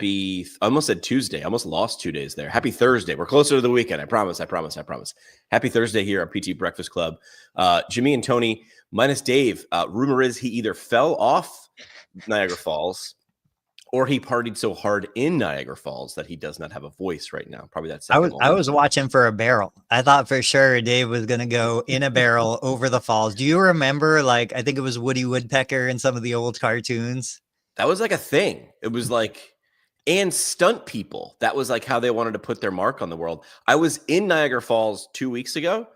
I almost said Tuesday. I almost lost 2 days there. Happy Thursday. We're closer to the weekend. I promise. Happy Thursday here at PT Breakfast Club. Jimmy and Tony minus Dave. Rumor is he either fell off Niagara Falls or he partied so hard in Niagara Falls that he does not have a voice right now. Probably that second one. I was watching for a barrel. I thought for sure Dave was going to go in a barrel over the falls. Do you remember, like, I think it was Woody Woodpecker in some of the old cartoons? That was like a thing. It was like, and stunt people. That was like how they wanted to put their mark on the world. I was in Niagara Falls 2 weeks ago,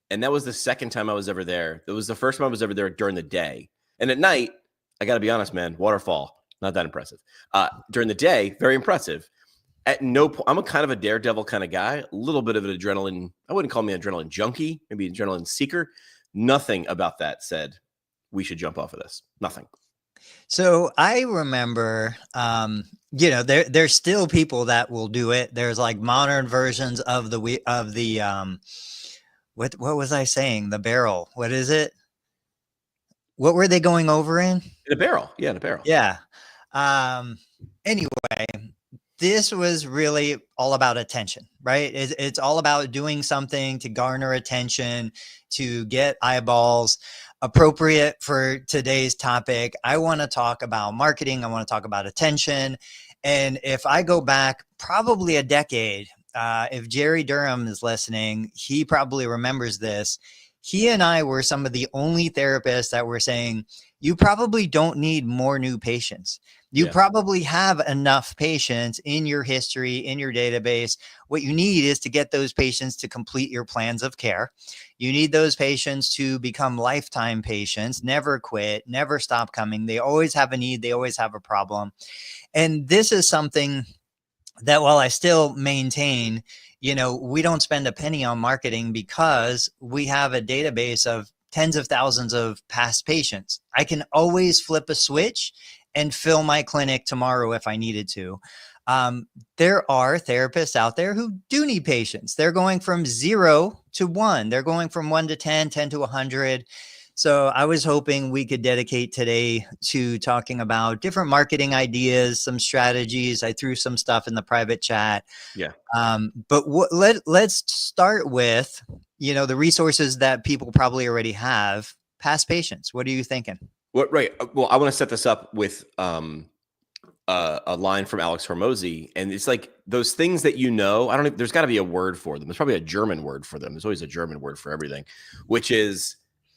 and that was the second time I was ever there. It was the first time I was ever there during the day. And at night, I got to be honest, man, waterfall, not that impressive. During the day, very impressive. At no point, I'm a kind of a daredevil kind of guy, a little bit of an adrenaline. I wouldn't call me an adrenaline junkie, maybe an adrenaline seeker. Nothing about that said we should jump off of this. Nothing. So I remember, there's still people that will do it. There's like modern versions of what was I saying? The barrel. What is it? What were they going over in? In a barrel. Yeah, in a barrel. Yeah. Anyway, this was really all about attention, right? It's all about doing something to garner attention, to get eyeballs. Appropriate for today's topic, I want to talk about marketing. I want to talk about attention. And if I go back probably a decade, if Jerry Durham is listening, he probably remembers this. He and I were some of the only therapists that were saying, you probably don't need more new patients. You probably have enough patients in your history, in your database. What you need is to get those patients to complete your plans of care. You need those patients to become lifetime patients, never quit, never stop coming. They always have a need. They always have a problem. And this is something that, while I still maintain, we don't spend a penny on marketing because we have a database of tens of thousands of past patients. I can always flip a switch and fill my clinic tomorrow if I needed to. There are therapists out there who do need patients. They're going from 0 to 1. They're going from 1 to 10, 10 to 100. So I was hoping we could dedicate today to talking about different marketing ideas, some strategies. I threw some stuff in the private chat. Yeah. But let's start with, the resources that people probably already have. Past patients. What are you thinking? Right. Well, I want to set this up with a line from Alex Hormozy, and it's like those things that there's got to be a word for them. There's probably a German word for them. There's always a German word for everything, which is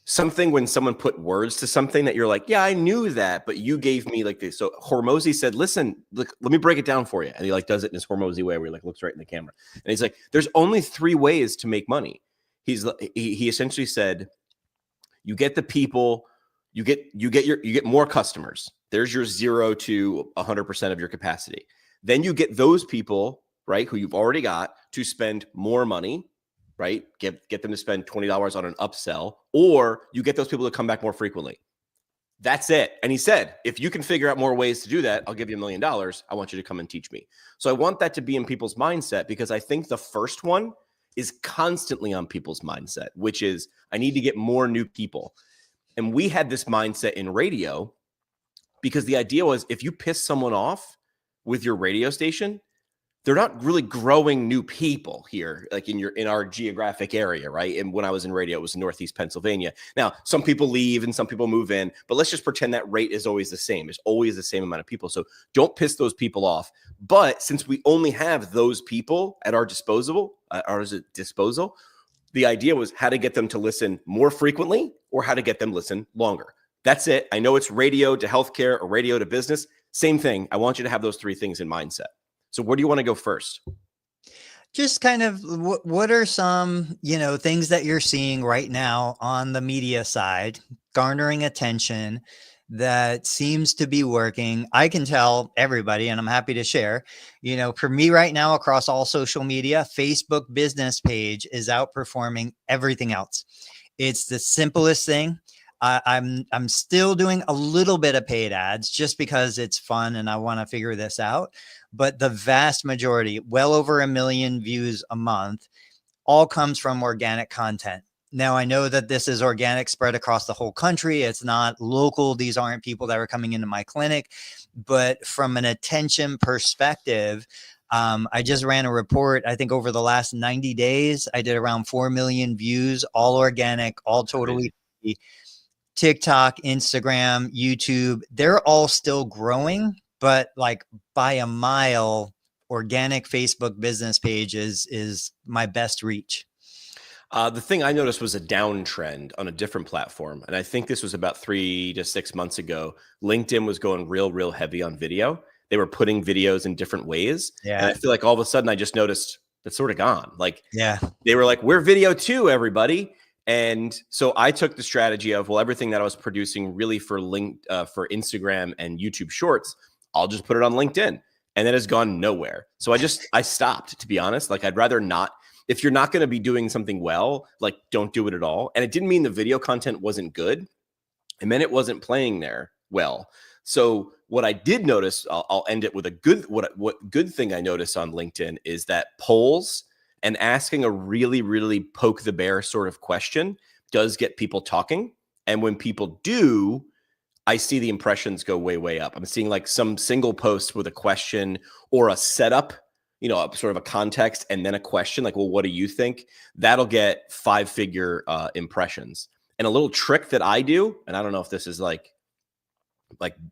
something when someone put words to something that you're like, yeah, I knew that, but you gave me like this. So Hormozy said, listen, look, let me break it down for you. And he like does it in his Hormozy way where he like looks right in the camera. And he's like, there's only 3 ways to make money. He essentially said, you get the people, you get more customers. There's your 0 to 100% of your capacity. Then you get those people, right, who you've already got to spend more money, right? Get them to spend $20 on an upsell, or you get those people to come back more frequently. That's it. And he said, if you can figure out more ways to do that, I'll give you $1 million. I want you to come and teach me. So I want that to be in people's mindset, because I think the first one is constantly on people's mindset, which is I need to get more new people. And we had this mindset in radio because the idea was if you piss someone off with your radio station, they're not really growing new people here, like in our geographic area, right? And when I was in radio, it was in Northeast Pennsylvania. Now, some people leave and some people move in, but let's just pretend that rate is always the same. It's always the same amount of people. So don't piss those people off. But since we only have those people at our disposal, the idea was how to get them to listen more frequently or how to get them listen longer. That's it. I know it's radio to healthcare or radio to business. Same thing. I want you to have those 3 things in mindset. So where do you want to go first? Just kind of what are some, things that you're seeing right now on the media side, garnering attention that seems to be working? I can tell everybody, and I'm happy to share, for me right now across all social media, Facebook business page is outperforming everything else. It's the simplest thing. I'm still doing a little bit of paid ads just because it's fun and I want to figure this out. But the vast majority, well over 1 million views a month, all comes from organic content. Now I know that this is organic, spread across the whole country. It's not local. These aren't people that are coming into my clinic, but from an attention perspective, I just ran a report. I think over the last 90 days, I did around 4 million views, all organic, all totally free. TikTok, Instagram, YouTube, they're all still growing, but like by a mile, organic Facebook business page is my best reach. The thing I noticed was a downtrend on a different platform. And I think this was about 3 to 6 months ago. LinkedIn was going real heavy on video. They were putting videos in different ways. Yeah. And I feel like all of a sudden I just noticed that's sort of gone. Like, yeah, they were like, we're video too, everybody. And so I took the strategy of, well, everything that I was producing really for for Instagram and YouTube Shorts, I'll just put it on LinkedIn. And that has gone nowhere. So I stopped, to be honest. Like, I'd rather not. If you're not going to be doing something well, like, don't do it at all. And it didn't mean the video content wasn't good. It meant it wasn't playing there well. So what I did notice, I'll end it with a good, what good thing I noticed on LinkedIn is that polls and asking a really poke the bear sort of question does get people talking. And when people do, I see the impressions go way up. I'm seeing like some single post with a question or a setup, you know, sort of a context and then a question like, well, what do you think? That'll get 5-figure impressions. And a little trick that I do, and I don't know if this is like,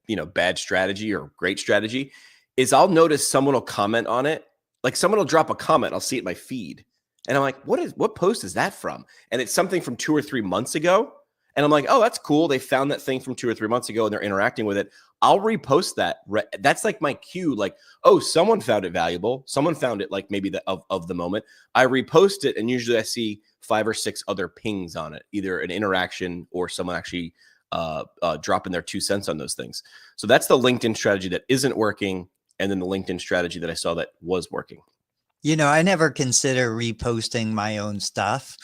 you know, bad strategy or great strategy, is I'll notice someone will comment on it. Like, someone will drop a comment. I'll see it in my feed. And I'm like, what post is that from? And it's something from 2 or 3 months ago. And I'm like, oh, that's cool. They found that thing from 2 or 3 months ago and they're interacting with it. I'll repost that. That's like my cue. Like, oh, someone found it valuable. Someone found it like maybe of the moment. I repost it and usually I see 5 or 6 other pings on it, either an interaction or someone actually dropping their 2 cents on those things. So that's the LinkedIn strategy that isn't working. And then the LinkedIn strategy that I saw that was working. You know, I never consider reposting my own stuff.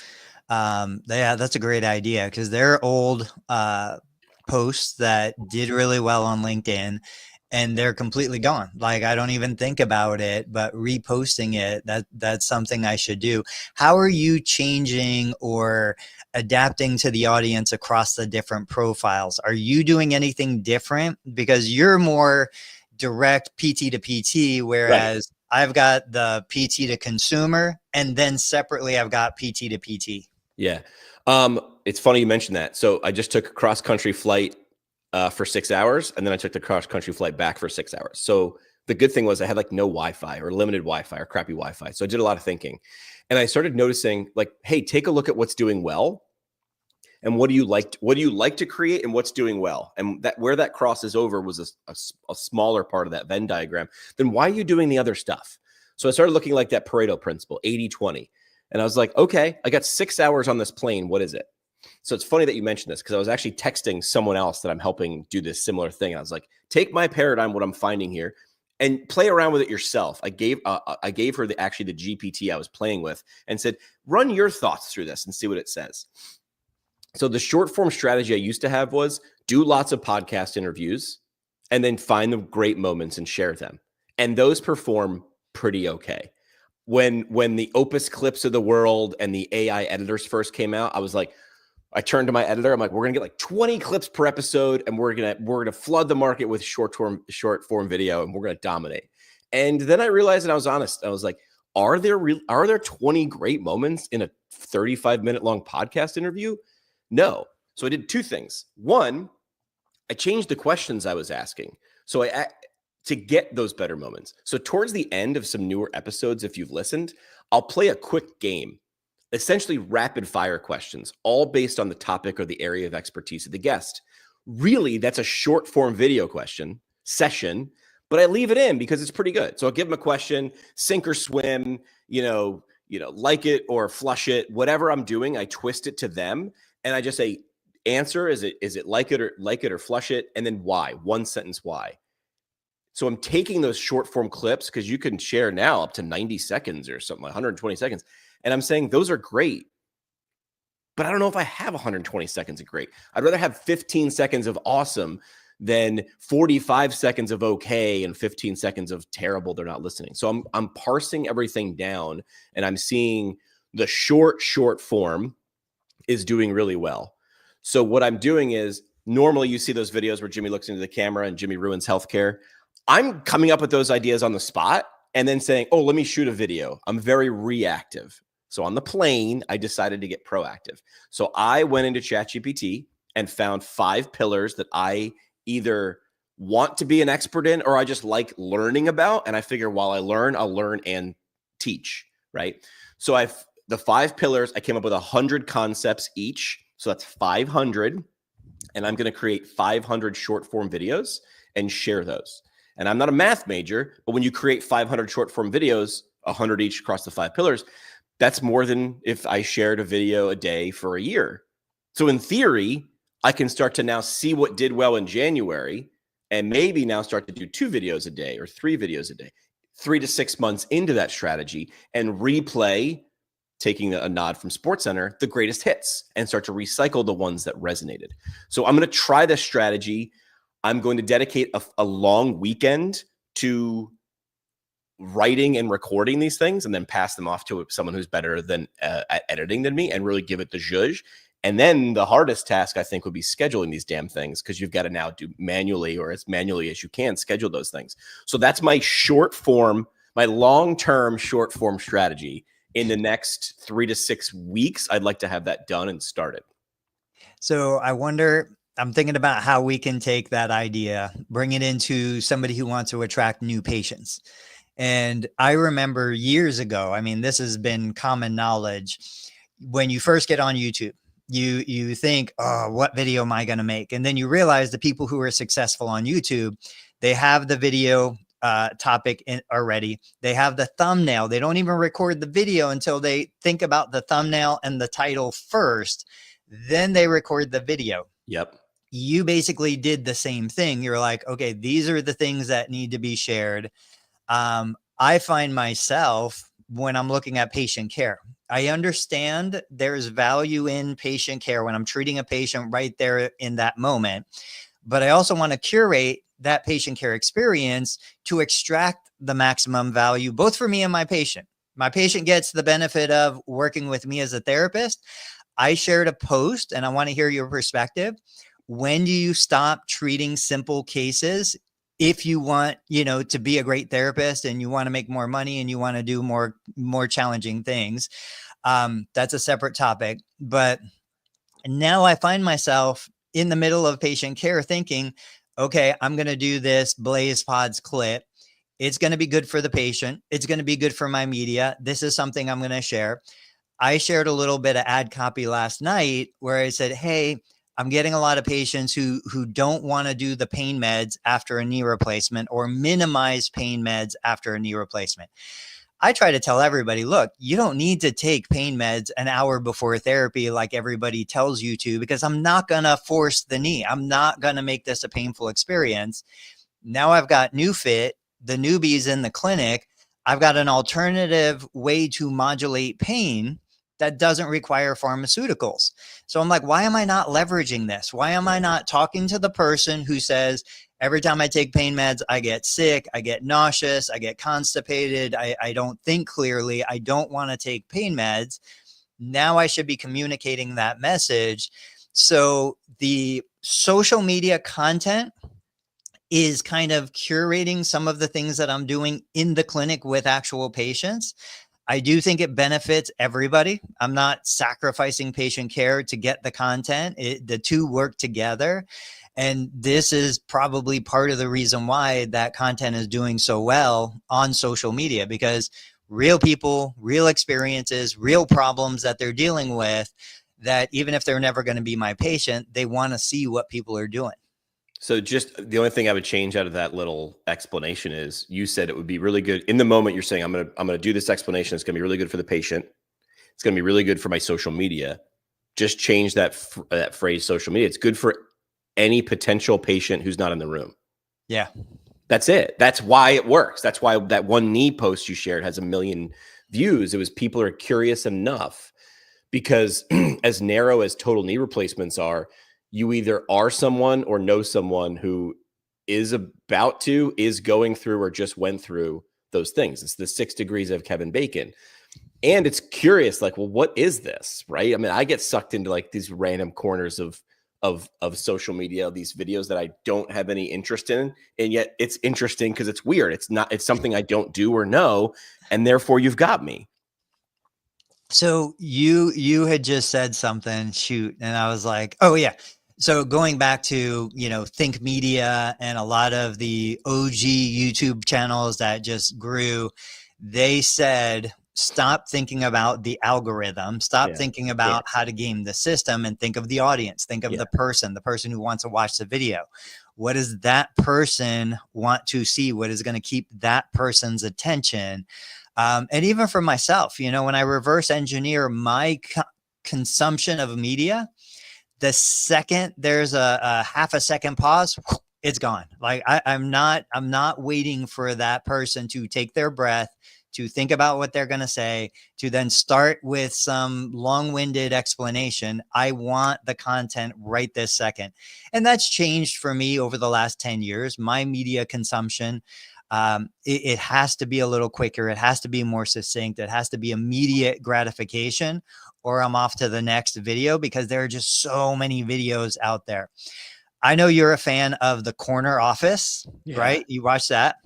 Yeah, that's a great idea because there are old posts that did really well on LinkedIn and they're completely gone. Like, I don't even think about it, but reposting it, that's something I should do. How are you changing or adapting to the audience across the different profiles? Are you doing anything different? Because you're more direct PT to PT, whereas I've got the PT to consumer, and then separately I've got PT to PT. Yeah. It's funny you mentioned that. So I just took a cross-country flight for 6 hours, and then I took the cross-country flight back for 6 hours. So the good thing was I had like no Wi-Fi or limited Wi-Fi or crappy Wi-Fi. So I did a lot of thinking. And I started noticing, like, hey, take a look at what's doing well. And what do you like to create and what's doing well? And that where that crosses over was a smaller part of that Venn diagram. Then why are you doing the other stuff? So I started looking like that Pareto principle, 80-20. And I was like, okay, I got 6 hours on this plane. What is it? So it's funny that you mentioned this because I was actually texting someone else that I'm helping do this similar thing. I was like, take my paradigm, what I'm finding here, and play around with it yourself. I gave her the GPT I was playing with and said, run your thoughts through this and see what it says. So the short form strategy I used to have was do lots of podcast interviews and then find the great moments and share them. And those perform pretty okay. When the Opus Clips of the world and the AI editors first came out, I was like, I turned to my editor. I'm like, we're gonna get like 20 clips per episode, and we're gonna flood the market with short form video, and we're gonna dominate. And then I realized, and I was honest, I was like, are there 20 great moments in a 35-minute long podcast interview? No. So I did 2 things. One, I changed the questions I was asking. So to get those better moments. So towards the end of some newer episodes, if you've listened, I'll play a quick game, essentially rapid fire questions, all based on the topic or the area of expertise of the guest. Really, that's a short form video question session, but I leave it in because it's pretty good. So I'll give them a question, sink or swim, like it or flush it, whatever I'm doing, I twist it to them. And I just say, answer, is it like it or flush it? And then why? 1 sentence why. So I'm taking those short form clips because you can share now up to 90 seconds or something, 120 seconds. And I'm saying those are great, but I don't know if I have 120 seconds of great. I'd rather have 15 seconds of awesome than 45 seconds of okay and 15 seconds of terrible. They're not listening. So I'm parsing everything down and I'm seeing the short form is doing really well. So what I'm doing is, normally you see those videos where Jimmy looks into the camera and Jimmy ruins healthcare. I'm coming up with those ideas on the spot and then saying, oh, let me shoot a video. I'm very reactive. So on the plane, I decided to get proactive. So I went into ChatGPT and found 5 pillars that I either want to be an expert in or I just like learning about. And I figure while I learn, I'll learn and teach, right? So the 5 pillars, I came up with 100 concepts each. So that's 500. And I'm going to create 500 short form videos and share those. And I'm not a math major, but when you create 500 short form videos, 100 each across the 5 pillars, that's more than if I shared a video a day for a year. So in theory, I can start to now see what did well in January and maybe now start to do 2 videos a day or 3 videos a day, 3 to 6 months into that strategy, and replay, taking a nod from SportsCenter, the greatest hits and start to recycle the ones that resonated. So I'm going to try this strategy. I'm going to dedicate a long weekend to writing and recording these things and then pass them off to someone who's better than at editing than me and really give it the zhuzh. And then the hardest task, I think, would be scheduling these damn things, because you've got to now do manually, or as manually as you can, schedule those things. So that's my short form, my long-term short form strategy. In the next 3 to 6 weeks, I'd like to have that done and started. So I wonder, I'm thinking about how we can take that idea, bring it into somebody who wants to attract new patients. And I remember years ago, I mean, this has been common knowledge. When you first get on YouTube, you think, oh, what video am I going to make? And then you realize the people who are successful on YouTube, they have the video topic already. They have the thumbnail. They don't even record the video until they think about the thumbnail and the title first. Then they record the video. Yep. You basically did the same thing. You're like, okay, these are the things that need to be shared. I find myself, when I'm looking at patient care, I understand there's value in patient care when I'm treating a patient right there in that moment, but I also want to curate that patient care experience to extract the maximum value, both for me and my patient. My patient gets the benefit of working with me as a therapist. I shared a post, and I want to hear your perspective. When do you stop treating simple cases if you want, to be a great therapist and you want to make more money and you want to do more challenging things? That's a separate topic. But now I find myself in the middle of patient care thinking, okay, I'm going to do this Blaze Pods clip. It's going to be good for the patient. It's going to be good for my media. This is something I'm going to share. I shared a little bit of ad copy last night where I said, hey, I'm getting a lot of patients who don't want to do the pain meds after a knee replacement or minimize pain meds after a knee replacement. I try to tell everybody, look, you don't need to take pain meds an hour before therapy like everybody tells you to, because I'm not going to force the knee. I'm not going to make this a painful experience. Now I've got NewFit, the newbies in the clinic. I've got an alternative way to modulate pain that doesn't require pharmaceuticals. So I'm like, why am I not leveraging this? Why am I not talking to the person who says, every time I take pain meds, I get sick, I get nauseous, I get constipated, I don't think clearly, I don't want to take pain meds. Now I should be communicating that message. So the social media content is kind of curating some of the things that I'm doing in the clinic with actual patients. I do think it benefits everybody. I'm not sacrificing patient care to get the content. The two work together. And this is probably part of the reason why that content is doing so well on social media, because real people, real experiences, real problems that they're dealing with, that even if they're never going to be my patient, they want to see what people are doing. So just the only thing I would change out of that little explanation is, you said it would be really good in the moment. You're saying, I'm going to do this explanation. It's going to be really good for the patient. It's going to be really good for my social media. Just change that phrase, social media. It's good for any potential patient who's not in the room. Yeah. That's it. That's why it works. That's why that one knee post you shared has 1 million views. It was people are curious enough, because as narrow as total knee replacements are, you either are someone or know someone who is about to, is going through, or just went through those things. It's the 6 degrees of Kevin Bacon. And it's curious, like, well, what is this, right? I mean, I get sucked into like these random corners of social media, these videos that I don't have any interest in, and yet it's interesting because it's weird. It's something I don't do or know, and therefore you've got me. So you had just said something, shoot, and I was like, oh yeah. So going back to, Think Media and a lot of the OG YouTube channels that just grew, they said, stop thinking about the algorithm, stop Yeah, thinking I about can't. how to game the system, and think of the audience, think of Yeah, the person who wants to watch the video. What does that person want to see? What is going to keep that person's attention? And even for myself, when I reverse engineer my consumption of media, the second there's a half a second pause, it's gone. Like I'm not waiting for that person to take their breath, to think about what they're going to say, to then start with some long-winded explanation. I want the content right this second. And that's changed for me over the last 10 years. My media consumption, it has to be a little quicker. It has to be more succinct. It has to be immediate gratification, or I'm off to the next video, because there are just so many videos out there. I know you're a fan of The Corner Office, right? You watch that?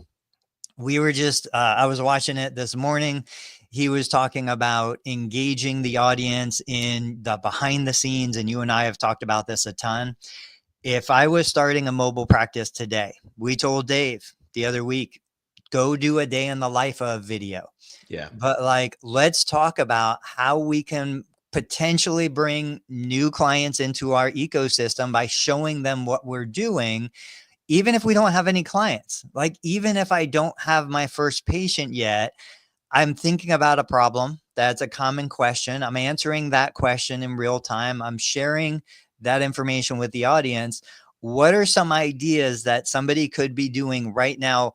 We were just, I was watching it this morning. He was talking about engaging the audience in the behind the scenes. And you and I have talked about this a ton. If I was starting a mobile practice today, we told Dave the other week, go do a day in the life of video. yeah, But like, let's talk about how we can potentially bring new clients into our ecosystem by showing them what we're doing, even if we don't have any clients. Like, even if I don't have my first patient yet, I'm thinking about a problem that's a common question. I'm answering that question in real time. I'm sharing that information with the audience. What are some ideas that somebody could be doing right now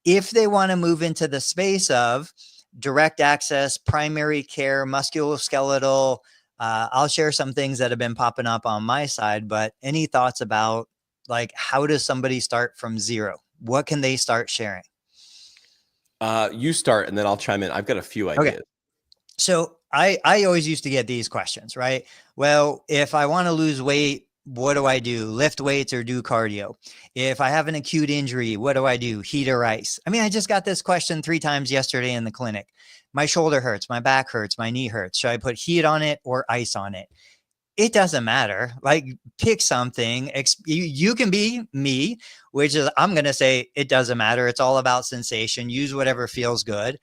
if they want to move into the space of direct access, primary care, musculoskeletal? I'll share some things that have been popping up on my side, but any thoughts about, like, how does somebody start from zero? What can they start sharing? You start, and then I'll chime in. I've got a few Okay. ideas. So I always used to get these questions, right? Well, if I want to lose weight, what do I do? Lift weights or do cardio? If I have an acute injury, what do I do? Heat or ice? I mean, I just got this question 3 times yesterday in the clinic. My shoulder hurts, my back hurts, my knee hurts. Should I put heat on it or ice on it? It doesn't matter. Like, pick something. You can be me, which is, I'm going to say it doesn't matter. It's all about sensation. Use whatever feels good.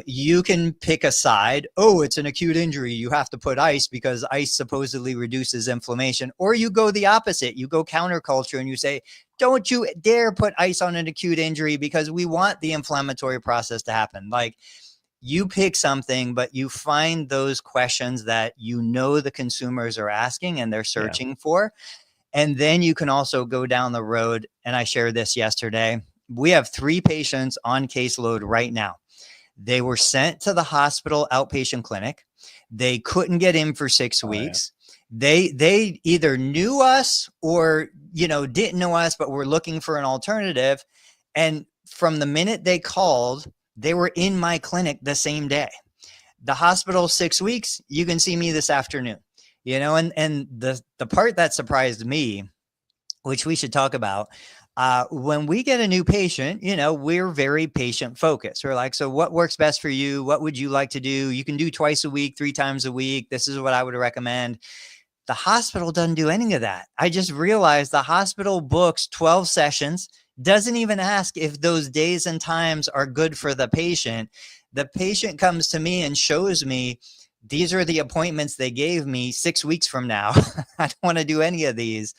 You can pick a side. Oh, it's an acute injury, you have to put ice because ice supposedly reduces inflammation. Or you go the opposite. You go counterculture and you say, don't you dare put ice on an acute injury because we want the inflammatory process to happen. Like, you pick something, but you find those questions that the consumers are asking and they're searching for. And then you can also go down the road. And I shared this yesterday. We have 3 patients on caseload right now. They were sent to the hospital outpatient clinic. They couldn't get in for 6 weeks. They either knew us or, didn't know us, but were looking for an alternative. And from the minute they called, they were in my clinic the same day. The hospital, 6 weeks, you can see me this afternoon, and the part that surprised me, which we should talk about, when we get a new patient, we're very patient focused. We're like, so what works best for you? What would you like to do? You can do twice a week, 3 times a week. This is what I would recommend. The hospital doesn't do any of that. I just realized the hospital books 12 sessions, doesn't even ask if those days and times are good for the patient. The patient comes to me and shows me, these are the appointments they gave me 6 weeks from now. I don't want to do any of these.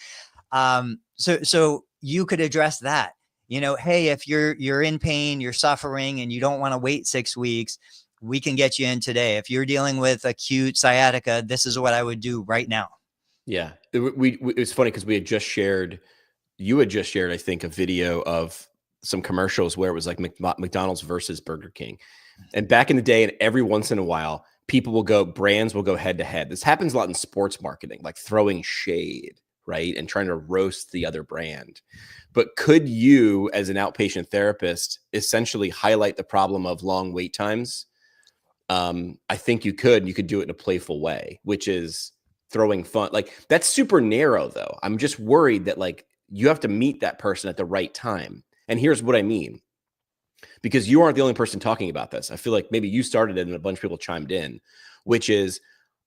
So you could address that, hey, if you're in pain, you're suffering, and you don't want to wait 6 weeks, we can get you in today. If you're dealing with acute sciatica, this is what I would do right now. Yeah. It was funny because you had just shared, I think, a video of some commercials where it was like McDonald's versus Burger King. And back in the day, and every once in a while, brands will go head to head. This happens a lot in sports marketing, like throwing shade, right? And trying to roast the other brand. But could you, as an outpatient therapist, essentially highlight the problem of long wait times I think you could do it in a playful way, which is throwing fun. Like, that's super narrow though. I'm just worried that like you have to meet that person at the right time. And here's what I mean, because you aren't the only person talking about this. I feel like maybe you started it and a bunch of people chimed in, which is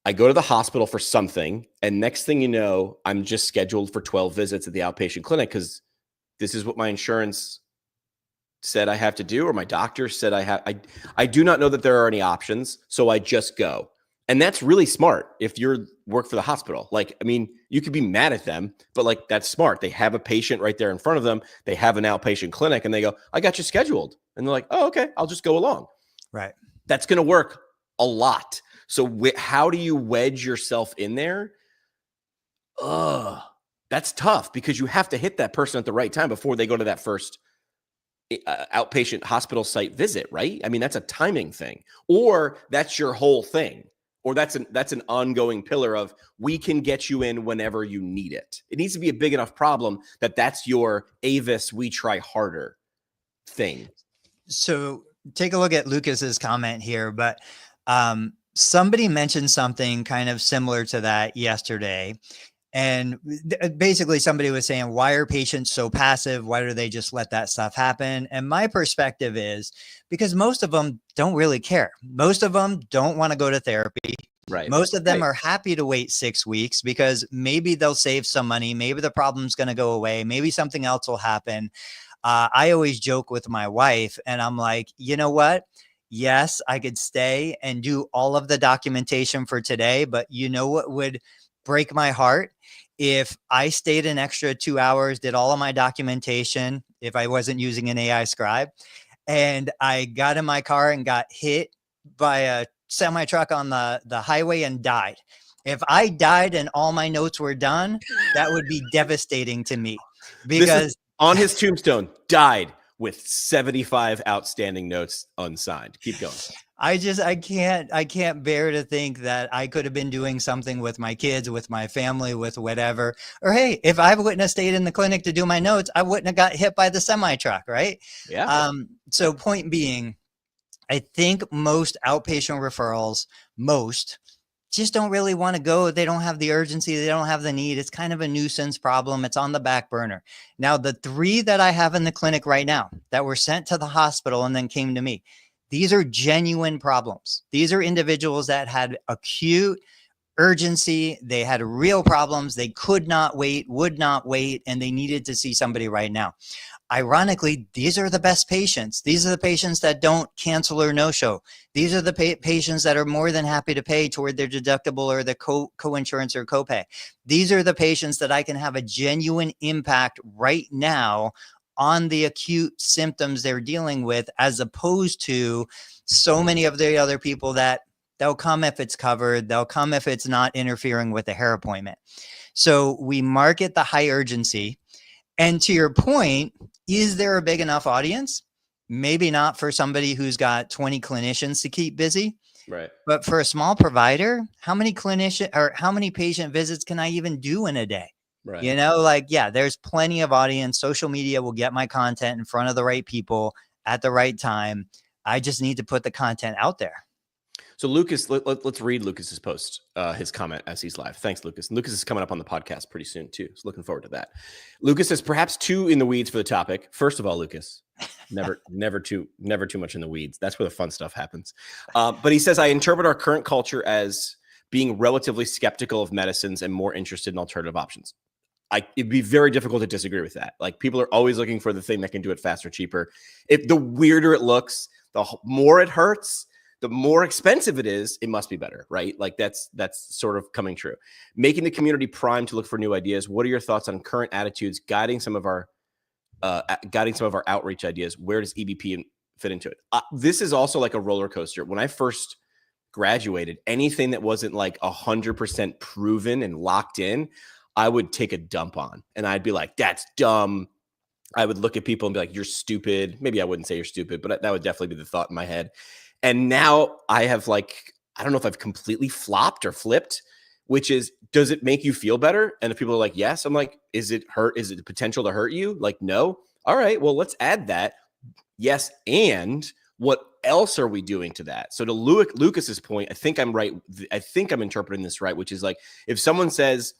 I go to the hospital for something, and next thing you know, I'm just scheduled for 12 visits at the outpatient clinic because this is what my insurance said I have to do, or my doctor said I have. I do not know that there are any options, so I just go. And that's really smart if you're work for the hospital. Like, I mean, you could be mad at them, but like, that's smart. They have a patient right there in front of them. They have an outpatient clinic and they go, I got you scheduled. And they're like, oh, okay, I'll just go along. Right. That's going to work a lot. So how do you wedge yourself in there? That's tough because you have to hit that person at the right time before they go to that first outpatient hospital site visit, right? I mean, that's a timing thing, or that's your whole thing. Or that's an ongoing pillar of we can get you in whenever you need it. It needs to be a big enough problem that that's your Avis, we try harder thing. So take a look at Lucas's comment here, but somebody mentioned something kind of similar to that yesterday. And basically somebody was saying, why are patients so passive? Why do they just let that stuff happen? And my perspective is because most of them don't really care. Most of them don't want to go to therapy. Right. Most of them are happy to wait 6 weeks because maybe they'll save some money. Maybe the problem's going to go away. Maybe something else will happen. I always joke with my wife and I'm like, you know what? Yes, I could stay and do all of the documentation for today, but you know what would break my heart? If I stayed an extra 2 hours, did all of my documentation, if I wasn't using an AI scribe, and I got in my car and got hit by a semi truck on the highway and died. If I died and all my notes were done, that would be devastating to me because on his tombstone, died with 75 outstanding notes unsigned. Keep going. I can't bear to think that I could have been doing something with my kids, with my family, with whatever. Or, hey, if I wouldn't have stayed in the clinic to do my notes, I wouldn't have got hit by the semi truck. Right. Yeah. So point being, I think most outpatient referrals, just don't really want to go. They don't have the urgency. They don't have the need. It's kind of a nuisance problem. It's on the back burner. Now, the 3 that I have in the clinic right now that were sent to the hospital and then came to me, these are genuine problems. These are individuals that had acute urgency. They had real problems. They could not wait, would not wait, and they needed to see somebody right now. Ironically, these are the best patients. These are the patients that don't cancel or no-show. These are the patients that are more than happy to pay toward their deductible or the co-insurance or copay. These are the patients that I can have a genuine impact right now on the acute symptoms they're dealing with, as opposed to so many of the other people that they'll come if it's covered, they'll come if it's not interfering with a hair appointment. So we market the high urgency. And to your point, is there a big enough audience? Maybe not for somebody who's got 20 clinicians to keep busy. Right. But for a small provider, how many patient visits can I even do in a day? Right. You know, like, yeah, there's plenty of audience. Social media will get my content in front of the right people at the right time. I just need to put the content out there. So Lucas, let's read Lucas's post, his comment as he's live. Thanks, Lucas. And Lucas is coming up on the podcast pretty soon too. So looking forward to that. Lucas says perhaps too in the weeds for the topic. First of all, Lucas, never too much in the weeds. That's where the fun stuff happens. But he says, I interpret our current culture as being relatively skeptical of medicines and more interested in alternative options. It'd be very difficult to disagree with that. Like, people are always looking for the thing that can do it faster, cheaper. The weirder it looks, the more it hurts, the more expensive it is, it must be better, right? Like, that's sort of coming true. Making the community primed to look for new ideas. What are your thoughts on current attitudes guiding some of our outreach ideas? Where does EBP fit into it? This is also like a roller coaster. When I first graduated, anything that wasn't like 100% proven and locked in, I would take a dump on, and I'd be like, that's dumb. I would look at people and be like, you're stupid. Maybe I wouldn't say you're stupid, but that would definitely be the thought in my head. And now I have, like, I don't know if I've completely flopped or flipped, which is, does it make you feel better? And if people are like, yes, I'm like, is it hurt? Is it the potential to hurt you? Like, no. All right, well, let's add that. Yes. And What else are we doing to that? So to Lucas's point, I think I'm right. I think I'm interpreting this right, which is like if someone says,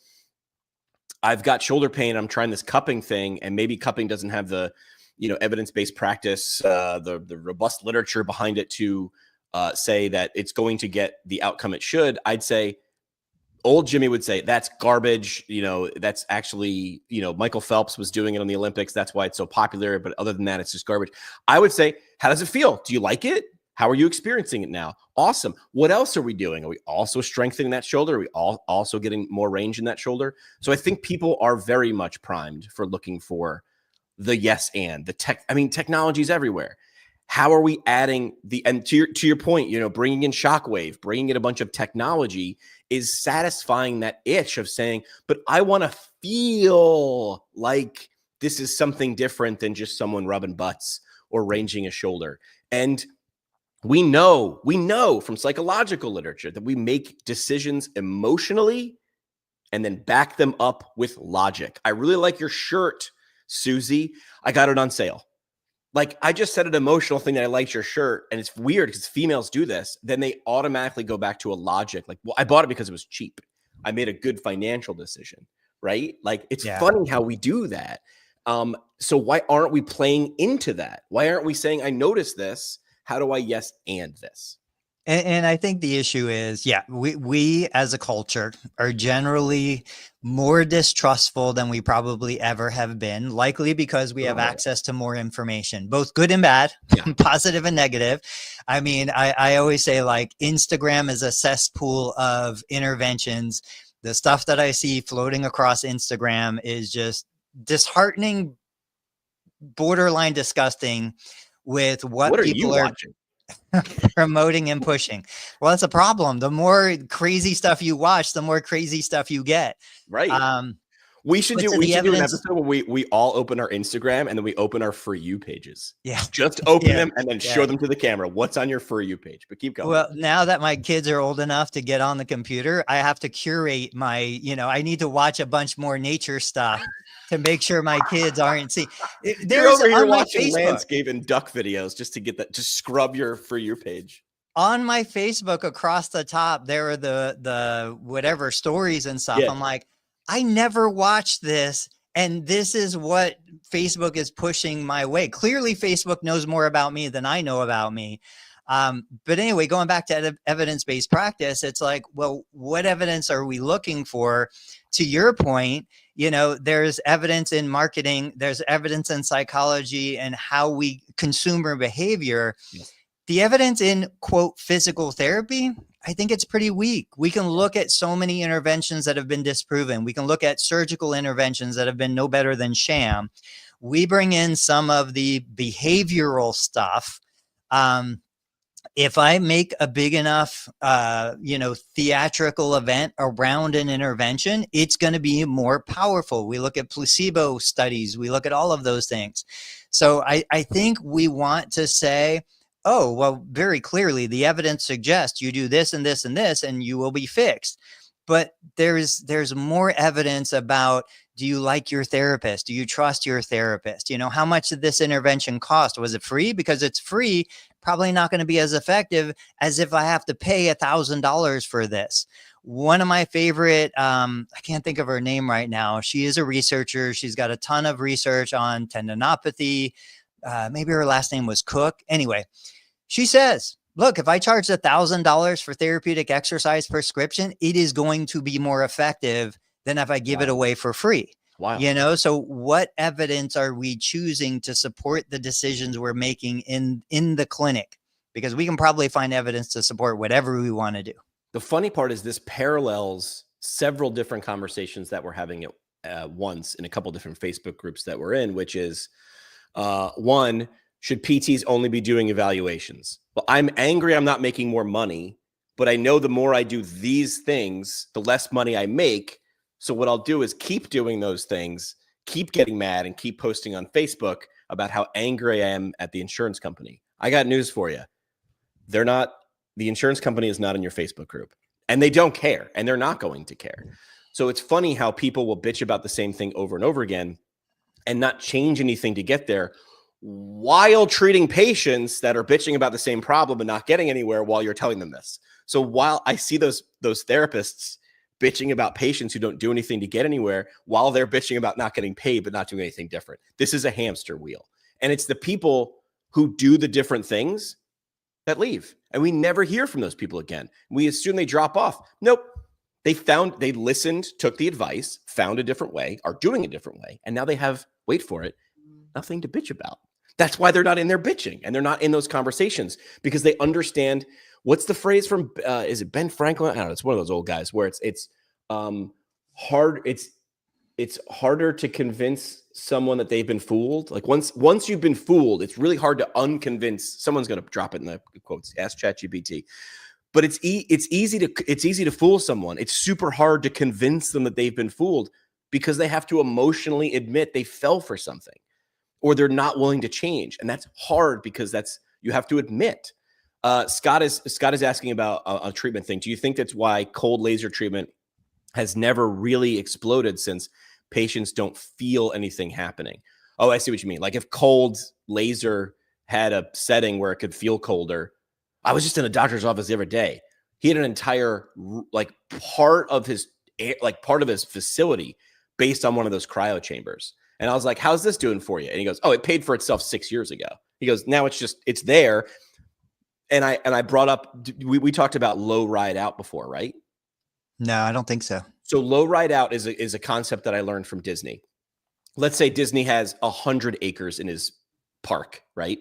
I've got shoulder pain, I'm trying this cupping thing, and maybe cupping doesn't have the, evidence-based practice, the robust literature behind it to say that it's going to get the outcome it should. I'd say old Jimmy would say that's garbage. That's actually, Michael Phelps was doing it on the Olympics. That's why it's so popular. But other than that, it's just garbage. I would say, how does it feel? Do you like it? How are you experiencing it now? Awesome. What else are we doing? Are we also strengthening that shoulder? Are we also getting more range in that shoulder? So I think people are very much primed for looking for the yes and the tech. I mean, technology is everywhere. How are we adding and to your point, bringing in Shockwave, bringing in a bunch of technology is satisfying that itch of saying, but I want to feel like this is something different than just someone rubbing butts or ranging a shoulder. And we know from psychological literature that we make decisions emotionally and then back them up with logic. I really like your shirt, Susie. I got it on sale. Like, I just said an emotional thing that I liked your shirt, and it's weird because females do this. Then they automatically go back to a logic. Like, well, I bought it because it was cheap. I made a good financial decision, right? Like, it's funny how we do that. So why aren't we playing into that? Why aren't we saying, I noticed this. How do I yes and this? And I think the issue is, we as a culture are generally more distrustful than we probably ever have been, likely because we have access to more information, both good and bad, positive and negative. I mean, I always say, like, Instagram is a cesspool of interventions. The stuff that I see floating across Instagram is just disheartening, borderline disgusting with what people are watching, promoting and pushing. Well, that's a problem. The more crazy stuff you watch, the more crazy stuff you get. Right. We should do an episode where we all open our Instagram and then we open our For You pages. Yeah. Just open them and then show them to the camera. What's on your For You page? But keep going. Well, now that my kids are old enough to get on the computer, I have to curate my, I need to watch a bunch more nature stuff to make sure my kids aren't seeing. You're over here watching landscape and duck videos just to get that, to scrub your For You page. On my Facebook, across the top, there are the whatever stories and stuff. Yeah. I'm like, I never watched this, and this is what Facebook is pushing my way. Clearly, Facebook knows more about me than I know about me. But anyway, going back to evidence-based practice, it's like, well, what evidence are we looking for? To your point, there's evidence in marketing, there's evidence in psychology and how we consumer behavior. Yes. The evidence in, quote, physical therapy, I think it's pretty weak. We can look at so many interventions that have been disproven. We can look at surgical interventions that have been no better than sham. We bring in some of the behavioral stuff. If I make a big enough, theatrical event around an intervention, it's going to be more powerful. We look at placebo studies. We look at all of those things. So I think we want to say, oh, well, very clearly the evidence suggests you do this and this and this, and you will be fixed. But there's more evidence about, do you like your therapist? Do you trust your therapist? How much did this intervention cost? Was it free? Because it's free, probably not going to be as effective as if I have to pay $1,000 for this. One of my favorite, I can't think of her name right now. She is a researcher. She's got a ton of research on tendinopathy. Maybe her last name was Cook. Anyway, she says, look, if I charge $1,000 for therapeutic exercise prescription, it is going to be more effective than if I give it away for free. Wow. So what evidence are we choosing to support the decisions we're making in the clinic? Because we can probably find evidence to support whatever we want to do. The funny part is this parallels several different conversations that we're having at once in a couple different Facebook groups that we're in, which is one, should PTs only be doing evaluations? Well, I'm angry I'm not making more money, but I know the more I do these things, the less money I make. So what I'll do is keep doing those things, keep getting mad, and keep posting on Facebook about how angry I am at the insurance company. I got news for you. The insurance company is not in your Facebook group, and they don't care, and they're not going to care. So it's funny how people will bitch about the same thing over and over again and not change anything to get there. while treating patients that are bitching about the same problem and not getting anywhere while you're telling them this. So while I see those therapists bitching about patients who don't do anything to get anywhere while they're bitching about not getting paid but not doing anything different, this is a hamster wheel. And it's the people who do the different things that leave. And we never hear from those people again. We assume they drop off. Nope. They listened, took the advice, found a different way, are doing a different way. And now they have, wait for it, nothing to bitch about. That's why they're not in there bitching and they're not in those conversations, because they understand. What's the phrase from, is it Ben Franklin? I don't know. It's one of those old guys where it's hard. It's harder to convince someone that they've been fooled. Like once you've been fooled, it's really hard to unconvince. Someone's going to drop it in the quotes. Ask ChatGPT. But it's easy to fool someone. It's super hard to convince them that they've been fooled because they have to emotionally admit they fell for something or they're not willing to change. And that's hard because you have to admit. Scott is asking about a treatment thing. Do you think that's why cold laser treatment has never really exploded since patients don't feel anything happening? Oh, I see what you mean. Like if cold laser had a setting where it could feel colder. I was just in a doctor's office the other day. He had an entire part of his facility based on one of those cryo chambers. And I was like, how's this doing for you? And he goes, oh, it paid for itself 6 years ago. He goes, now it's there. And I brought up, we talked about low ride out before, right? No, I don't think so. So low ride out is a concept that I learned from Disney. Let's say Disney has 100 acres in his park, right?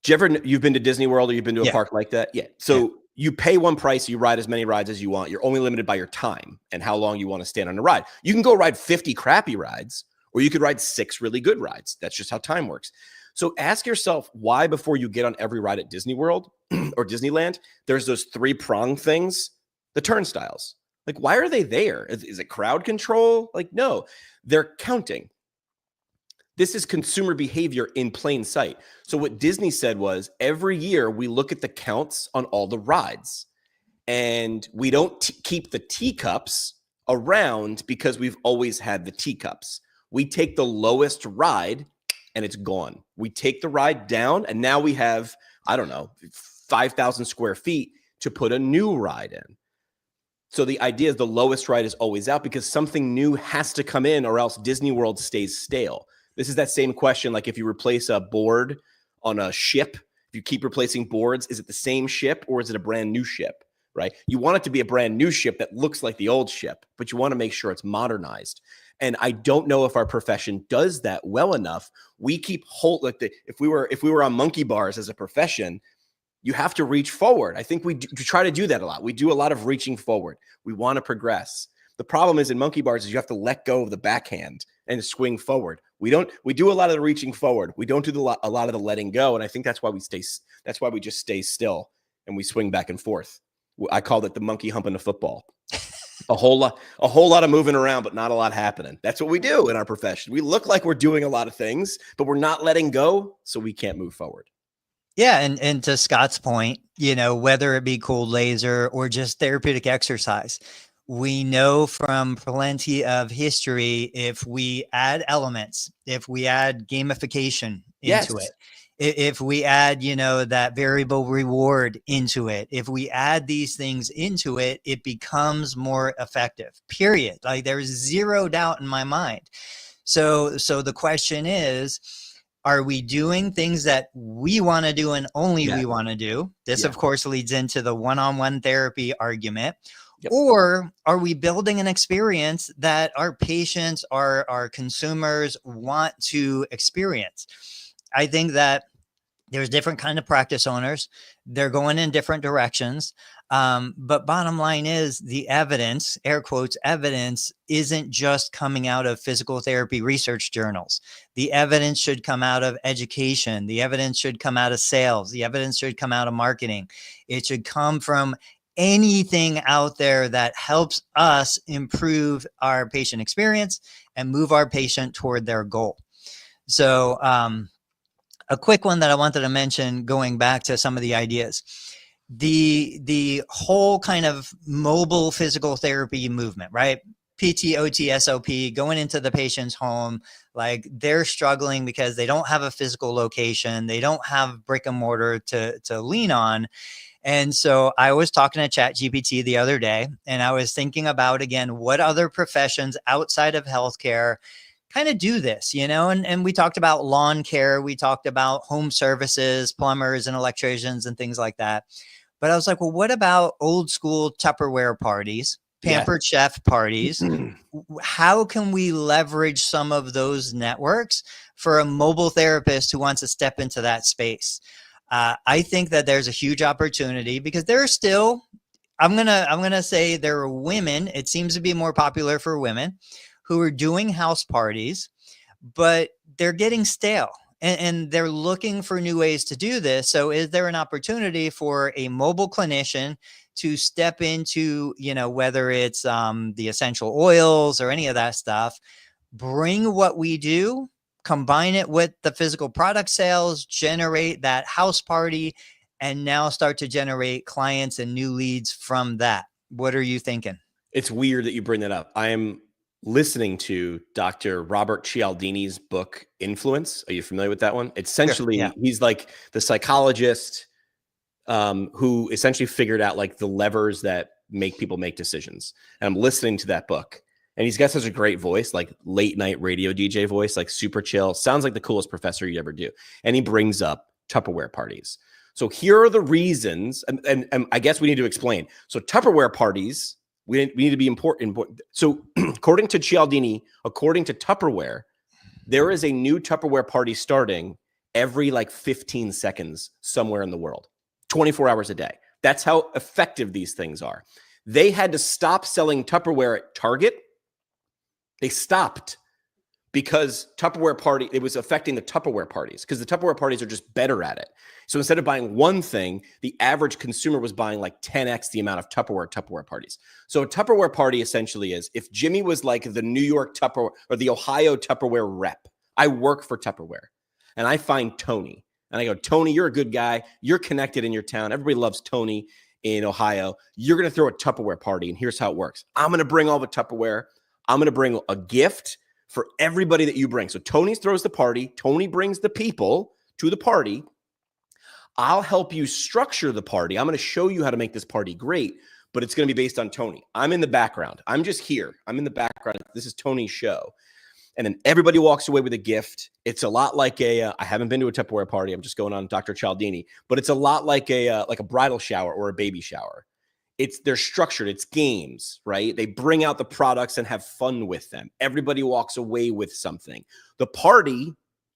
You've been to Disney World or you've been to a park like that? Yeah. So you pay one price, you ride as many rides as you want. You're only limited by your time and how long you want to stand on a ride. You can go ride 50 crappy rides, or you could ride 6 really good rides. That's just how time works. So ask yourself why, before you get on every ride at Disney World or Disneyland, there's those 3-prong things, the turnstiles. Like, why are they there? Is it crowd control? Like, no, they're counting. This is consumer behavior in plain sight. So what Disney said was, every year we look at the counts on all the rides, and we don't keep the teacups around because we've always had the teacups. We take the lowest ride and it's gone. We take the ride down and now we have, 5,000 square feet to put a new ride in. So the idea is the lowest ride is always out because something new has to come in or else Disney World stays stale. This is that same question. Like if you replace a board on a ship, if you keep replacing boards, is it the same ship or is it a brand new ship, right? You want it to be a brand new ship that looks like the old ship, but you want to make sure it's modernized. And I don't know if our profession does that well enough. We keep if we were on monkey bars as a profession, you have to reach forward. I think we try to do that a lot. We do a lot of reaching forward. We want to progress. The problem is in monkey bars is you have to let go of the backhand and swing forward. We do a lot of the reaching forward. We don't do a lot of the letting go. And I think that's why we just stay still and we swing back and forth. I called it the monkey humping the football. A whole lot of moving around, but not a lot happening. That's what we do in our profession. We look like we're doing a lot of things, but we're not letting go, so we can't move forward. Yeah. And to Scott's point, whether it be cold laser or just therapeutic exercise, we know from plenty of history, if we add elements, if we add gamification into it, if we add, that variable reward into it, if we add these things into it, it becomes more effective, period. Like there's zero doubt in my mind. So the question is, are we doing things that we want to do and only we want to do? This, of course, leads into the one-on-one therapy argument. Yep. Or are we building an experience that our patients, our consumers want to experience? I think that there's different kind of practice owners. They're going in different directions. But bottom line is the evidence, air quotes, evidence isn't just coming out of physical therapy research journals. The evidence should come out of education. The evidence should come out of sales. The evidence should come out of marketing. It should come from anything out there that helps us improve our patient experience and move our patient toward their goal. So, a quick one that I wanted to mention, going back to some of the ideas, the whole kind of mobile physical therapy movement, right? PT, OT, SOP, going into the patient's home. Like they're struggling because they don't have a physical location. They don't have brick and mortar to lean on. And so I was talking to ChatGPT the other day, and I was thinking about, again, what other professions outside of healthcare kind of do this, and we talked about lawn care. We talked about home services, plumbers and electricians and things like that. But I was like, well, what about old school Tupperware parties, Pampered Chef parties? How can we leverage some of those networks for a mobile therapist who wants to step into that space? I think that there's a huge opportunity because there are still, I'm gonna say there are women. It seems to be more popular for women who are doing house parties, but they're getting stale and they're looking for new ways to do this. So is there an opportunity for a mobile clinician to step into, whether it's the essential oils or any of that stuff, bring what we do, combine it with the physical product sales, generate that house party, and now start to generate clients and new leads from that? What are you thinking? It's weird that you bring that up. I am listening to Dr. Robert Cialdini's book, Influence. Are you familiar with that one? Essentially, Sure, yeah. He's like the psychologist who essentially figured out like the levers that make people make decisions. And I'm listening to that book. And he's got such a great voice, like late night radio DJ voice, like super chill. Sounds like the coolest professor you'd ever do. And he brings up Tupperware parties. So here are the reasons. And I guess we need to explain. So Tupperware parties, we need to be important. So according to Cialdini, according to Tupperware, there is a new Tupperware party starting every like 15 seconds somewhere in the world, 24 hours a day. That's how effective these things are. They had to stop selling Tupperware at Target. They stopped because it was affecting the Tupperware parties because the Tupperware parties are just better at it. So instead of buying one thing, the average consumer was buying like 10x the amount of Tupperware parties. So a Tupperware party essentially is if Jimmy was like the New York Tupperware or the Ohio Tupperware rep. I work for Tupperware and I find Tony and I go, Tony, you're a good guy. You're connected in your town. Everybody loves Tony in Ohio. You're going to throw a Tupperware party and here's how it works. I'm going to bring all the Tupperware. I'm going to bring a gift for everybody that you bring. So Tony throws the party. Tony brings the people to the party. I'll help you structure the party. I'm going to show you how to make this party great, but it's going to be based on Tony. I'm in the background. I'm just here. I'm in the background. This is Tony's show. And then everybody walks away with a gift. It's a lot like I haven't been to a Tupperware party. I'm just going on Dr. Cialdini, but it's a lot like a bridal shower or a baby shower. They're structured. It's games, right? They bring out the products and have fun with them. Everybody walks away with something. The party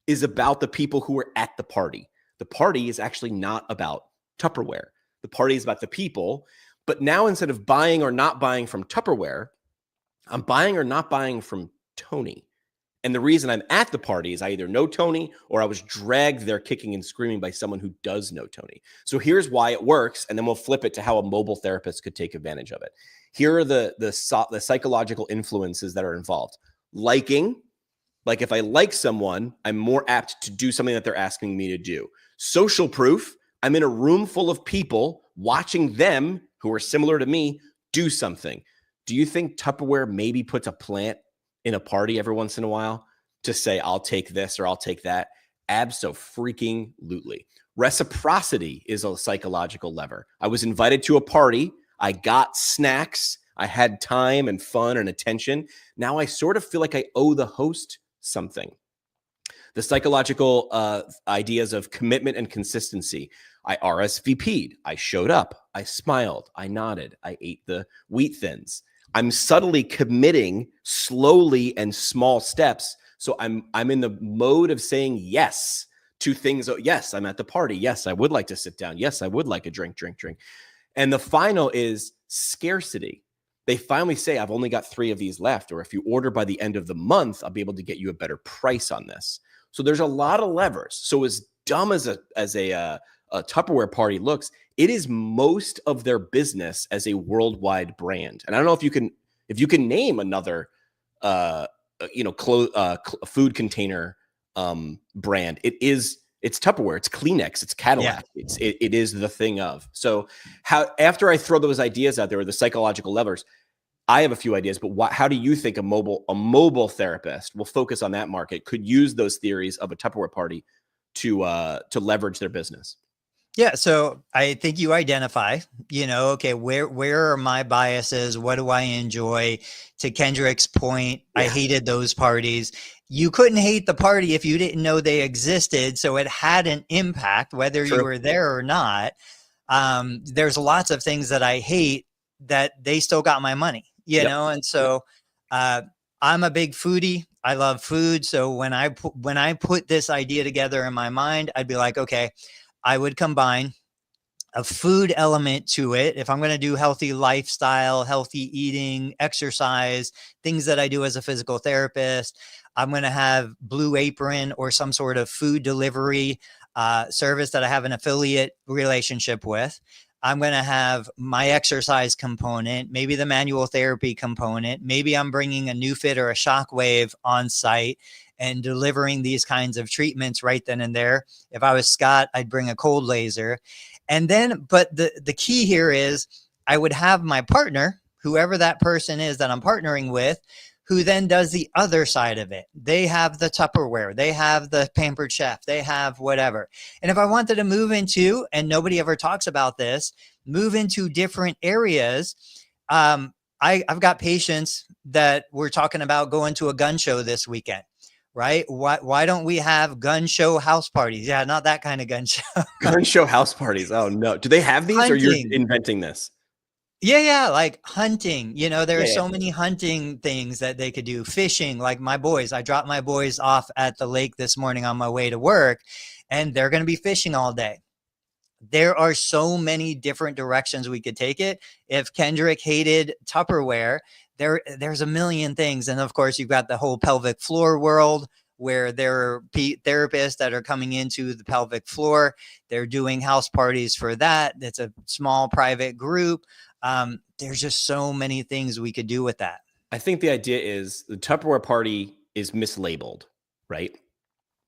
is about the people who are at the party. The party is actually not about Tupperware. The party is about the people. But now instead of buying or not buying from Tupperware, I'm buying or not buying from Tony. And the reason I'm at the party is I either know Tony or I was dragged there kicking and screaming by someone who does know Tony. So here's why it works. And then we'll flip it to how a mobile therapist could take advantage of it. Here are the psychological influences that are involved. Liking, like if I like someone, I'm more apt to do something that they're asking me to do. Social proof, I'm in a room full of people watching them who are similar to me do something. Do you think Tupperware maybe puts a plant in a party every once in a while to say, I'll take this or I'll take that? Abso-freaking-lutely. Reciprocity is a psychological lever. I was invited to a party. I got snacks. I had time and fun and attention. Now I sort of feel like I owe the host something. The psychological ideas of commitment and consistency. I RSVP'd. I showed up. I smiled. I nodded. I ate the wheat thins. I'm subtly committing slowly and small steps. So I'm in the mode of saying yes to things. Yes, I'm at the party. Yes, I would like to sit down. Yes, I would like a drink. And the final is scarcity. They finally say, I've only got 3 of these left. Or if you order by the end of the month, I'll be able to get you a better price on this. So there's a lot of levers. So as dumb as a Tupperware party looks, it is most of their business as a worldwide brand. And I don't know if you can name another, food container brand. It's Tupperware, it's Kleenex, it's Cadillac. Yeah. It is the thing of. So after I throw those ideas out there, the psychological levers, I have a few ideas, but how do you think a mobile therapist will focus on that market could use those theories of a Tupperware party to leverage their business? Yeah, so I think you identify, okay, where are my biases? What do I enjoy? To Kendrick's point, I Yeah, hated those parties. You couldn't hate the party if you didn't know they existed, so it had an impact whether you true. were there or not. There's lots of things that I hate that they still got my money, Yep. and so uh, I'm a big foodie. I love food, so when I put this idea together in my mind, I'd be like, okay, I would combine a food element to it. If I'm going to do healthy lifestyle, healthy eating, exercise, things that I do as a physical therapist, I'm going to have Blue Apron or some sort of food delivery service that I have an affiliate relationship with. I'm going to have my exercise component, maybe the manual therapy component. Maybe I'm bringing a new fit or a shockwave on site and delivering these kinds of treatments right then and there. If I was Scott, I'd bring a cold laser. And then, but the key here is I would have my partner, whoever that person is that I'm partnering with, who then does the other side of it. They have the Tupperware, they have the Pampered Chef, they have whatever. And if I wanted to move into, and nobody ever talks about this, move into different areas, I've got patients that we're talking about going to a gun show this weekend. Right? Why don't we have gun show house parties? Yeah, not that kind of gun show. Gun show house parties. Oh no. Do they have these or you're Hunting. inventing this? Yeah, like hunting. There Yeah, are yeah. so many hunting things that they could do. Fishing, like my boys. I dropped my boys off at the lake this morning on my way to work, and they're going to be fishing all day. There are so many different directions we could take it. If Kendrick hated Tupperware, there's a million things. And of course, you've got the whole pelvic floor world where there are therapists that are coming into the pelvic floor. They're doing house parties for that. It's a small private group. There's just so many things we could do with that. I think the idea is the Tupperware party is mislabeled, right?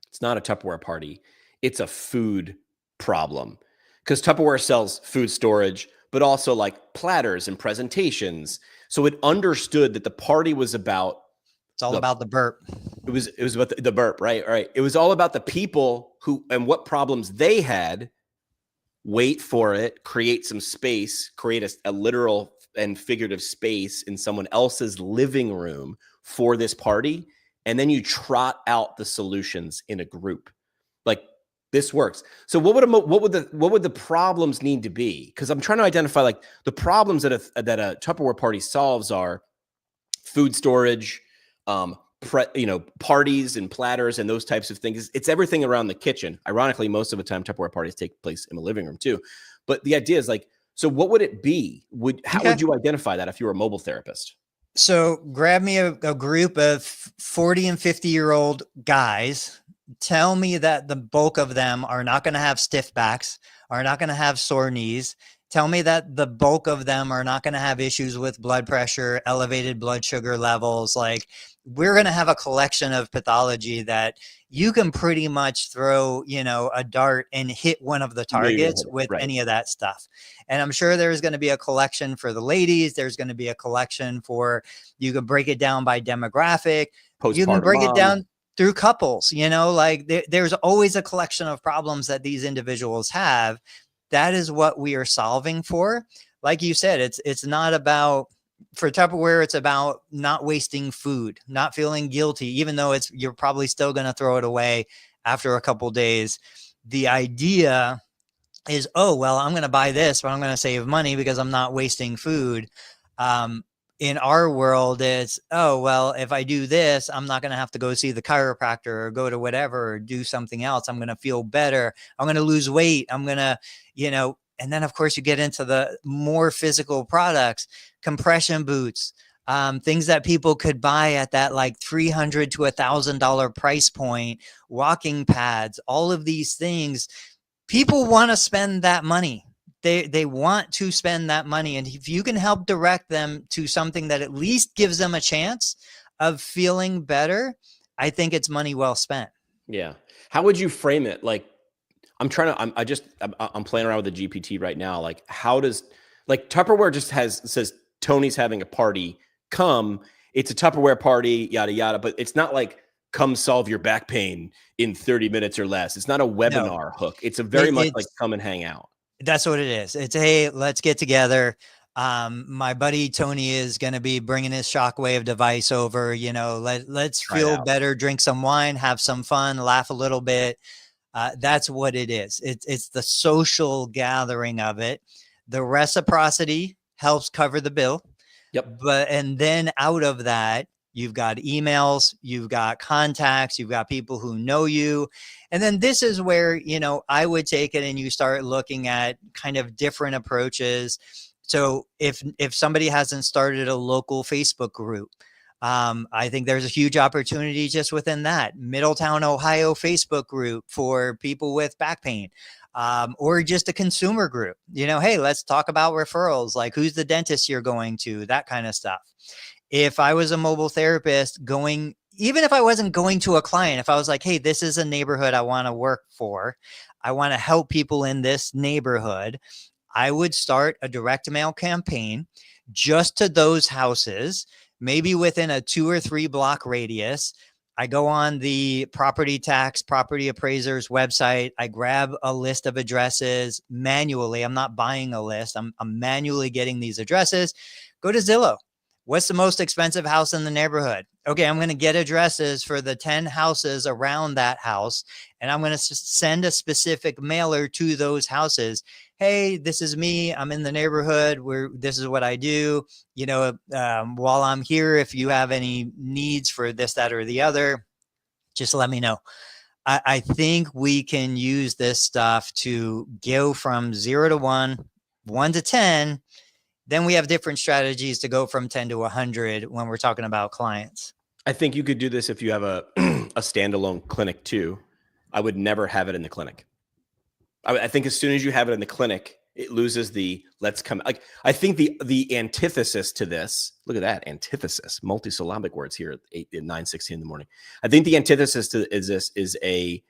It's not a Tupperware party. It's a food problem because Tupperware sells food storage, but also like platters and presentations. So it understood that the party was about It's all about the burp. it was about the burp, right? Right. It was all about the people who and what problems they had. Wait for it, create some space, create a literal and figurative space in someone else's living room for this party. And then you trot out the solutions in a group. Like this works. So what would the problems need to be? Because I'm trying to identify like the problems that a Tupperware party solves are food storage, parties and platters and those types of things. It's everything around the kitchen. Ironically, most of the time Tupperware parties take place in the living room too. But the idea is like, so what would it be? How would you identify that if you were a mobile therapist? So grab me a group of 40 and 50-year-old guys. Tell me that the bulk of them are not going to have stiff backs, are not going to have sore knees. Tell me that the bulk of them are not going to have issues with blood pressure, elevated blood sugar levels. Like we're going to have a collection of pathology that you can pretty much throw, a dart and hit one of the targets with right. any of that stuff. And I'm sure there's going to be a collection for the ladies. There's going to be a collection for, you can break it down by demographic. You can break it down through couples, like there's always a collection of problems that these individuals have. That is what we are solving for. Like you said, it's not about, for Tupperware, it's about not wasting food, not feeling guilty, even though you're probably still going to throw it away after a couple days. The idea is, oh, well, I'm going to buy this, but I'm going to save money because I'm not wasting food. In our world, it's, oh, well, if I do this, I'm not going to have to go see the chiropractor or go to whatever or do something else. I'm going to feel better. I'm going to lose weight. I'm going to, and then of course you get into the more physical products, compression boots, things that people could buy at that like $300 to $1,000 price point, walking pads, all of these things. People want to spend that money. They want to spend that money. And if you can help direct them to something that at least gives them a chance of feeling better, I think it's money well spent. Yeah. How would you frame it? Like, I'm playing around with the GPT right now. Like, how does, like, Tupperware just says Tony's having a party come. It's a Tupperware party, yada, yada, but it's not like come solve your back pain in 30 minutes or less. It's not a No, webinar hook. It's a very much like come and hang out. That's what it is. It's, hey, let's get together. My buddy Tony is going to be bringing his shockwave device over. You know, let's feel better, drink some wine, have some fun, laugh a little bit. That's what it is. It's the social gathering of it. The reciprocity helps cover the bill. Yep. And then out of that, you've got emails, you've got contacts, you've got people who know you. And then this is where, you know, I would take it and you start looking at kind of different approaches. So if somebody hasn't started a local Facebook group, I think there's a huge opportunity just within that. Middletown, Ohio Facebook group for people with back pain. Or just a consumer group, you know, hey, let's talk about referrals, like who's the dentist you're going to, that kind of stuff. If I was a mobile therapist even if I wasn't going to a client, if I was like, hey, this is a neighborhood I want to work for, I want to help people in this neighborhood, I would start a direct mail campaign just to those houses, maybe within a 2 or 3 block radius. I go on the property appraiser's website. I grab a list of addresses manually. I'm not buying a list. I'm manually getting these addresses. Go to Zillow. What's the most expensive house in the neighborhood? Okay, I'm going to get addresses for the 10 houses around that house, and I'm going to send a specific mailer to those houses. Hey, this is me. I'm in the neighborhood where this is what I do. You know, while I'm here, if you have any needs for this, that, or the other, just let me know. I think we can use this stuff to go from 0 to 1, 1 to 10. Then we have different strategies to go from 10 to 100 when we're talking about clients. I think you could do this if you have a standalone clinic too. I would never have it in the clinic. I think as soon as you have it in the clinic, it loses the let's come. Like I think the antithesis to this, look at that antithesis, multisyllabic words here at 9:16 in the morning. I think the antithesis to is a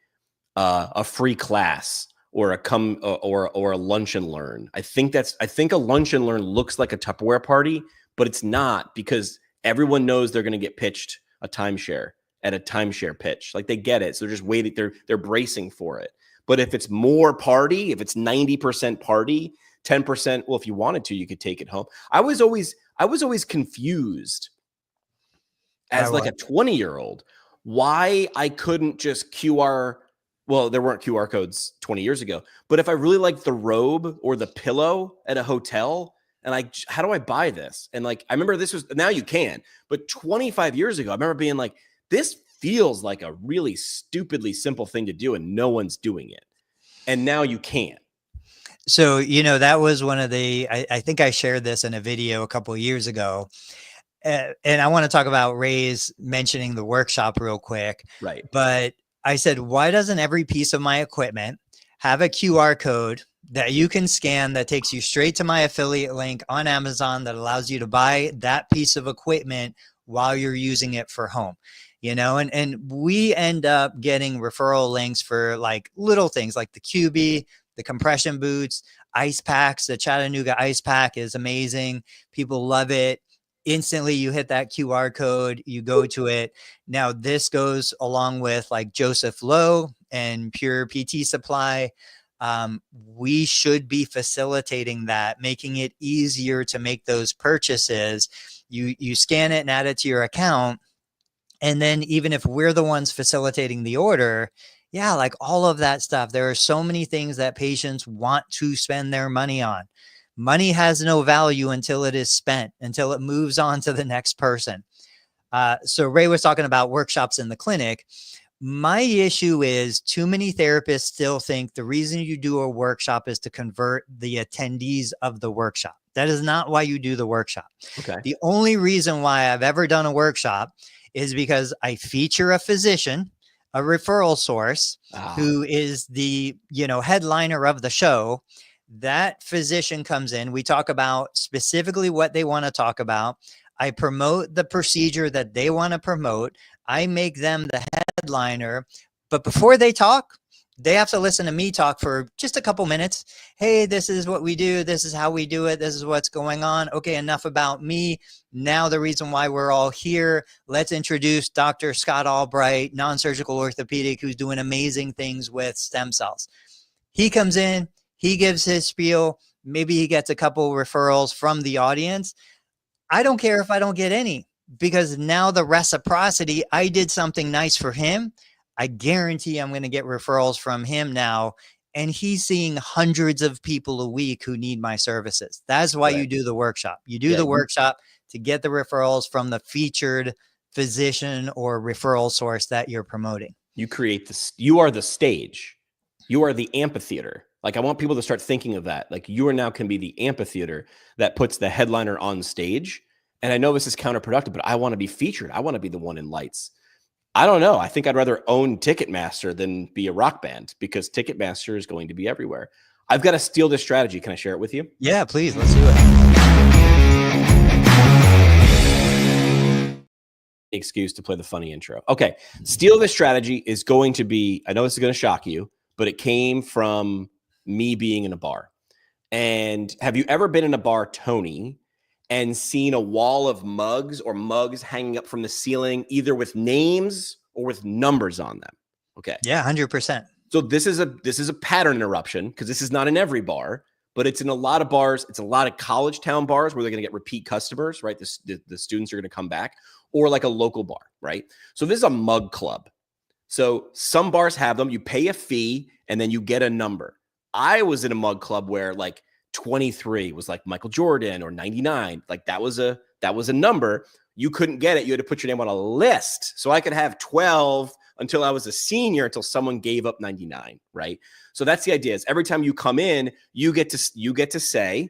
free class or a lunch and learn. I think a lunch and learn looks like a Tupperware party, but it's not, because everyone knows they're going to get pitched a timeshare at a timeshare pitch. Like they get it. So they're just waiting. They're bracing for it. But if it's more party, if it's 90% party, 10%, well, if you wanted to, you could take it home. I was always confused as like a 20-year-old why I couldn't just QR. Well, there weren't QR codes 20 years ago, but if I really liked the robe or the pillow at a hotel, and how do I buy this? And like, I remember now you can, but 25 years ago, I remember being like, this feels like a really stupidly simple thing to do and no one's doing it. And now you can. So, you know, that was one of I think I shared this in a video a couple of years ago. And I want to talk about Ray's mentioning the workshop real quick. Right. But I said, why doesn't every piece of my equipment have a QR code that you can scan that takes you straight to my affiliate link on Amazon that allows you to buy that piece of equipment while you're using it for home? You know, and we end up getting referral links for like little things like the QB, the compression boots, ice packs. The Chattanooga ice pack is amazing. People love it. Instantly you hit that QR code, you go to it. Now this goes along with like Joseph Lowe and Pure PT Supply. We should be facilitating that, making it easier to make those purchases. You scan it and add it to your account. And then even if we're the ones facilitating the order, yeah, like all of that stuff, there are so many things that patients want to spend their money on. Money has no value until it is spent, until it moves on to the next person. So Ray was talking about workshops in the clinic. My issue is too many therapists still think the reason you do a workshop is to convert the attendees of the workshop. That is not why you do the workshop. Okay. The only reason why I've ever done a workshop is because I feature a physician, a referral source, who is the, you know, headliner of the show. That physician comes in. We talk about specifically what they want to talk about. I promote the procedure that they want to promote. I make them the headliner. But before they talk, they have to listen to me talk for just a couple minutes. Hey, this is what we do. This is how we do it. This is what's going on. Okay, enough about me. Now the reason why we're all here. Let's introduce Dr. Scott Albright, non-surgical orthopedic, who's doing amazing things with stem cells. He comes in, he gives his spiel. Maybe he gets a couple referrals from the audience. I don't care if I don't get any, because now the reciprocity, I did something nice for him. I guarantee I'm going to get referrals from him now. And he's seeing hundreds of people a week who need my services. That's why you do the workshop. You do the workshop to get the referrals from the featured physician or referral source that you're promoting. You create this. You are the stage. You are the amphitheater. Like, I want people to start thinking of that. Like, you are now can be the amphitheater that puts the headliner on stage. And I know this is counterproductive, but I want to be featured. I want to be the one in lights. I don't know. I think I'd rather own Ticketmaster than be a rock band, because Ticketmaster is going to be everywhere. I've got to steal this strategy. Can I share it with you? Yeah, please. Let's do it. Excuse to play the funny intro. Okay. Steal this strategy is going to be, I know this is going to shock you, but it came from me being in a bar. And have you ever been in a bar, Tony, and seen a wall of mugs or mugs hanging up from the ceiling, either with names or with numbers on them? Okay. Yeah, 100%. So this is a pattern interruption, because this is not in every bar, but it's in a lot of bars. It's a lot of college town bars where they're going to get repeat customers, right? The students are going to come back, or like a local bar, right? So this is a mug club. So some bars have them. You pay a fee and then you get a number. I was in a mug club where like 23 was like Michael Jordan, or 99. Like that was a number. You couldn't get it. You had to put your name on a list. So I could have 12 until I was a senior, until someone gave up 99, right? So that's the idea. Is every time you come in, you get to say,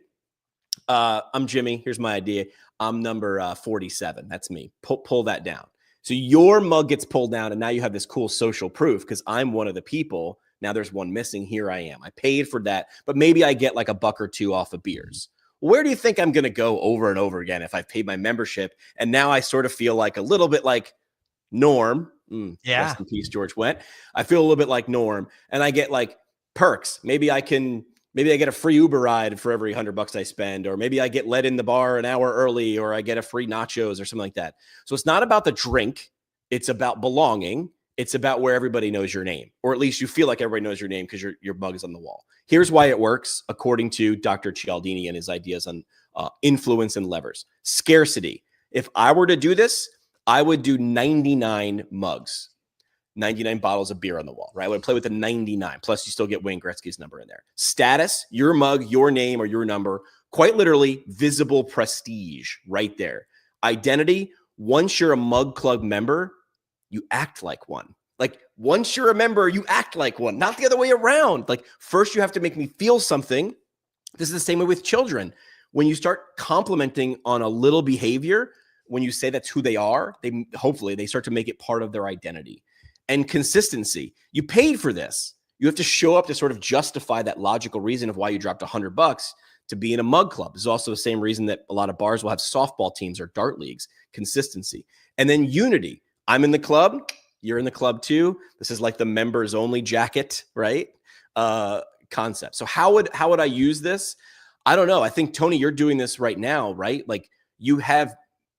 I'm Jimmy. Here's my idea. I'm number 47. That's me. Pull that down. So your mug gets pulled down, and now you have this cool social proof, because I'm one of the people. Now there's one missing. Here I am. I paid for that, but maybe I get like a buck or two off of beers. Where do you think I'm going to go over and over again if I've paid my membership? And now I sort of feel like a little bit like Norm. Yeah. Rest in peace, George Wendt. I feel a little bit like Norm, and I get like perks. Maybe I get a free Uber ride for every $100 I spend, or maybe I get let in the bar an hour early, or I get a free nachos or something like that. So it's not about the drink. It's about belonging. It's about where everybody knows your name, or at least you feel like everybody knows your name because your mug is on the wall. Here's why it works, according to Dr. Cialdini and his ideas on influence and levers. Scarcity. If I were to do this, I would do 99 mugs, 99 bottles of beer on the wall, right? I would play with the 99. Plus, you still get Wayne Gretzky's number in there. Status, your mug, your name, or your number, quite literally visible prestige right there. Identity, once you're a mug club member, you act like one. Like, once you're a member, you act like one, not the other way around. Like, first you have to make me feel something. This is the same way with children. When you start complimenting on a little behavior, when you say that's who they are, hopefully they start to make it part of their identity. And consistency. You paid for this. You have to show up to sort of justify that logical reason of why you dropped $100 to be in a mug club. This is also the same reason that a lot of bars will have softball teams or dart leagues. Consistency. And then unity. I'm in the club. You're in the club too. This is like the members only jacket, right? Concept. So how would I use this? I don't know. I think, Tony, you're doing this right now, right? Like, you have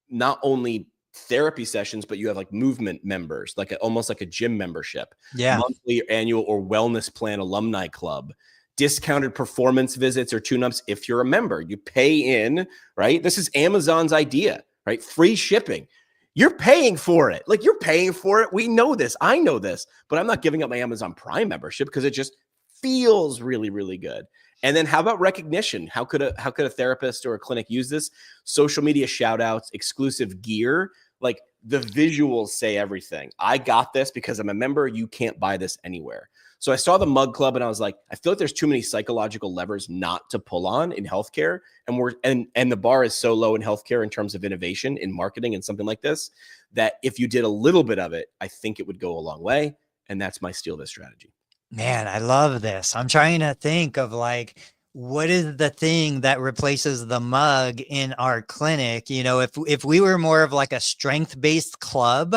not only therapy sessions, but you have like movement members, like almost like a gym membership, monthly, annual, or wellness plan alumni club, discounted performance visits or tune-ups. If you're a member, you pay in, right? This is Amazon's idea, right? Free shipping. You're paying for it. Like, you're paying for it. We know this. I know this, but I'm not giving up my Amazon Prime membership because it just feels really, really good. And then how about recognition? How could a therapist or a clinic use this? Social media shout outs, exclusive gear. Like, the visuals say everything. I got this because I'm a member. You can't buy this anywhere. So I saw the mug club and I was like, I feel like there's too many psychological levers not to pull on in healthcare. And the bar is so low in healthcare in terms of innovation in marketing and something like this, that if you did a little bit of it, I think it would go a long way. And that's my steal this strategy. Man, I love this. I'm trying to think of like, what is the thing that replaces the mug in our clinic? You know, if we were more of like a strength-based club,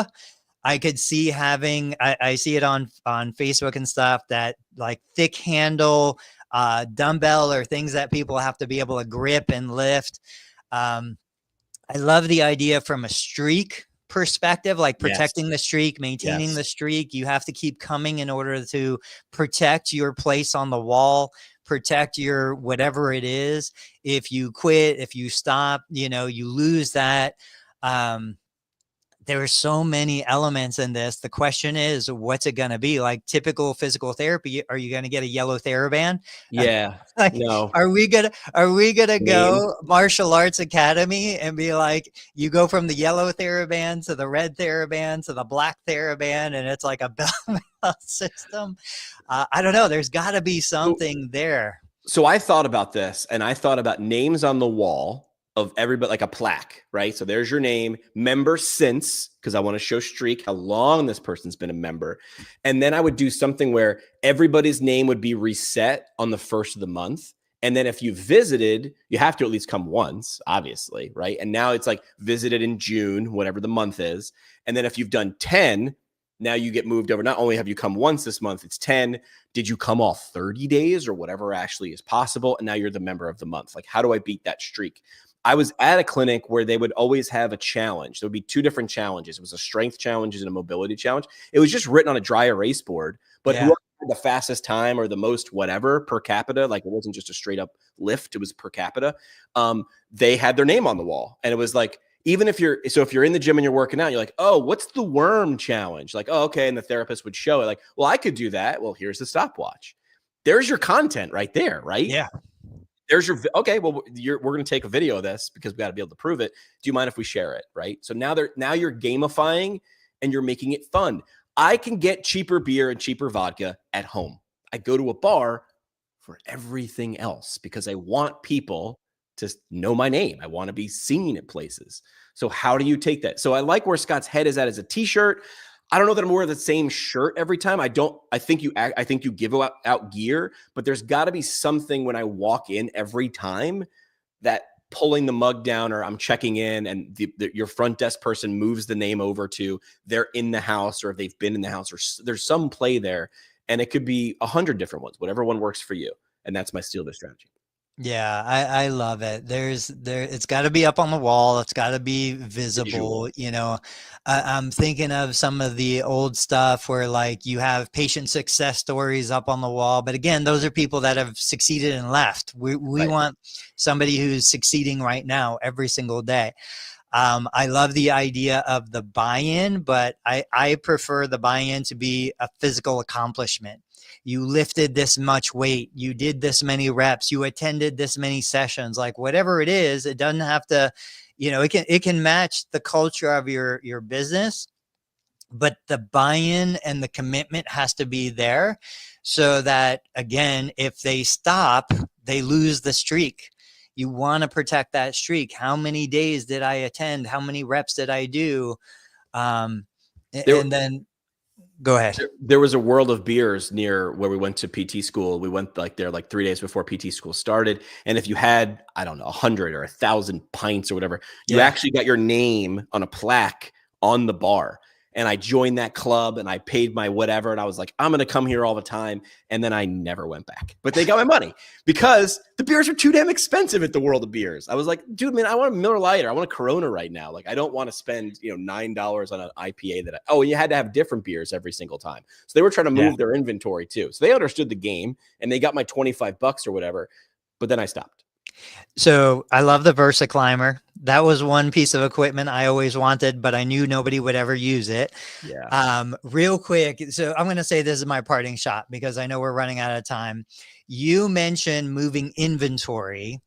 I could see having, I see it on Facebook and stuff, that like thick handle dumbbell or things that people have to be able to grip and lift. I love the idea from a streak perspective, like Yes. protecting the streak, maintaining Yes. the streak. You have to keep coming in order to protect your place on the wall, protect your whatever it is. If you quit, if you stop, you know, you lose that. There are so many elements in this. The question is, what's it going to be? Like typical physical therapy, are you going to get a yellow TheraBand? Yeah. Like, No. are we gonna Name. go martial arts academy and be like, you go from the yellow TheraBand to the red TheraBand to the black TheraBand, and it's like a bell system? I don't know. There's got to be something there. So I thought about this, and I thought about names on the wall of everybody, like a plaque, right? So there's your name, member since, because I want to show streak, how long this person's been a member. And then I would do something where everybody's name would be reset on the first of the month. And then if you visited, you have to at least come once, obviously, right? And now it's like visited in June, whatever the month is. And then if you've done 10, now you get moved over. Not only have you come once this month, it's 10. Did you come all 30 days or whatever actually is possible? And now you're the member of the month. Like, how do I beat that streak? I was at a clinic where they would always have a challenge. There would be two different challenges. It was a strength challenge and a mobility challenge. It was just written on a dry erase board, but whoever had the fastest time or the most whatever per capita, like it wasn't just a straight up lift, it was per capita. They had their name on the wall. And it was like, even if you're in the gym and you're working out, you're like, oh, what's the worm challenge? Like, oh, okay. And the therapist would show it like, well, I could do that. Well, here's the stopwatch. There's your content right there, right? Yeah. There's your, okay, well, we're going to take a video of this because we got to be able to prove it. Do you mind if we share it? Right. So now you're gamifying and you're making it fun. I can get cheaper beer and cheaper vodka at home. I go to a bar for everything else because I want people to know my name. I want to be seen at places. So how do you take that? So I like where Scott's head is at as a t-shirt. I don't know that I'm wearing the same shirt every time. I think you give out gear, but there's got to be something when I walk in every time that pulling the mug down or I'm checking in and your front desk person moves the name over to they're in the house or if they've been in the house or there's some play there. And it could be 100 different ones, whatever one works for you. And that's my steal this strategy. Yeah, I love it. It's got to be up on the wall. It's got to be visible. You know, I'm thinking of some of the old stuff where like you have patient success stories up on the wall. But again, those are people that have succeeded and left. We Right. want somebody who's succeeding right now every single day. I love the idea of the buy-in, but I prefer the buy-in to be a physical accomplishment. You lifted this much weight, you did this many reps, you attended this many sessions, like whatever it is, it doesn't have to, you know, it can match the culture of your business, but the buy-in and the commitment has to be there so that, again, if they stop, they lose the streak. You want to protect that streak. How many days did I attend? How many reps did I do? And then go ahead. There was a World of Beers near where we went to PT school. We went there 3 days before PT school started. And if you had, I don't know, 100 or 1,000 pints or whatever, you actually got your name on a plaque on the bar. And I joined that club and I paid my whatever. And I was like, I'm going to come here all the time. And then I never went back. But they got my money because the beers are too damn expensive at the World of Beers. I was like, dude, man, I want a Miller Lite or I want a Corona right now. Like, I don't want to spend, $9 on an IPA and you had to have different beers every single time. So they were trying to move their inventory too. So they understood the game and they got my $25 or whatever. But then I stopped. So I love the Versa Climber. That was one piece of equipment I always wanted, but I knew nobody would ever use it. Yeah. Real quick. So I'm going to say this is my parting shot because I know we're running out of time. You mentioned moving inventory.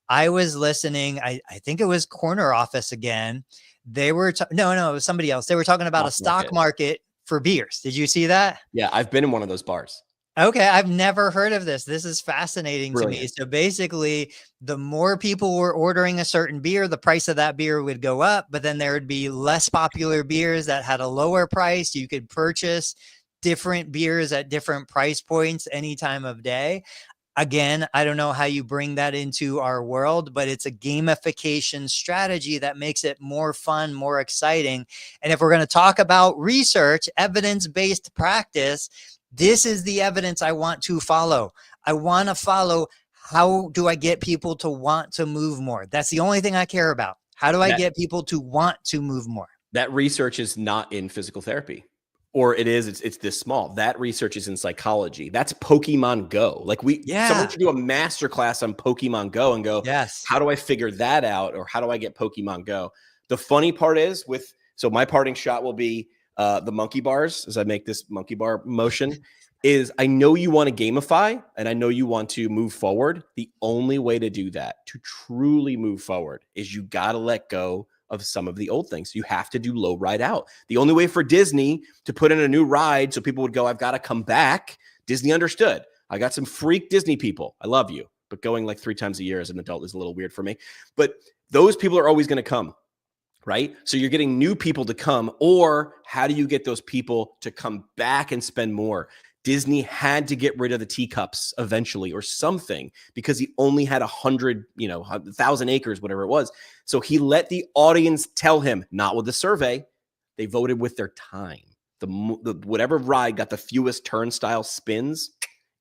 I was listening. I think it was Corner Office again. They were, no, it was somebody else. They were talking about a stock market for beers. Did you see that? Yeah. I've been in one of those bars. Okay, I've never heard of this. This is fascinating to me. So basically, the more people were ordering a certain beer, the price of that beer would go up, but then there would be less popular beers that had a lower price. You could purchase different beers at different price points any time of day. Again, I don't know how you bring that into our world, but it's a gamification strategy that makes it more fun, more exciting. And if we're going to talk about research, evidence-based practice, this is the evidence I want to follow. I want to follow, how do I get people to want to move more? That's the only thing I care about. How do I get people to want to move more? That research is not in physical therapy. Or it's this small. That research is in psychology. That's Pokemon Go. Like someone should do a master class on Pokemon Go and go, yes, how do I figure that out? Or how do I get Pokemon Go? The funny part is so my parting shot will be the monkey bars, as I make this monkey bar motion, is I know you want to gamify and I know you want to move forward. The only way to do that, to truly move forward, is you got to let go of some of the old things. You have to do low ride out. The only way for Disney to put in a new ride so people would go, I've got to come back. Disney understood. I got some freak Disney people. I love you, but going like 3 times a year as an adult is a little weird for me. But those people are always going to come, right? So you're getting new people to come, or how do you get those people to come back and spend more? Disney had to get rid of the teacups eventually or something, because he only had 100, 1,000 acres, whatever it was. So he let the audience tell him, not with the survey. They voted with their time. The whatever ride got the fewest turnstile spins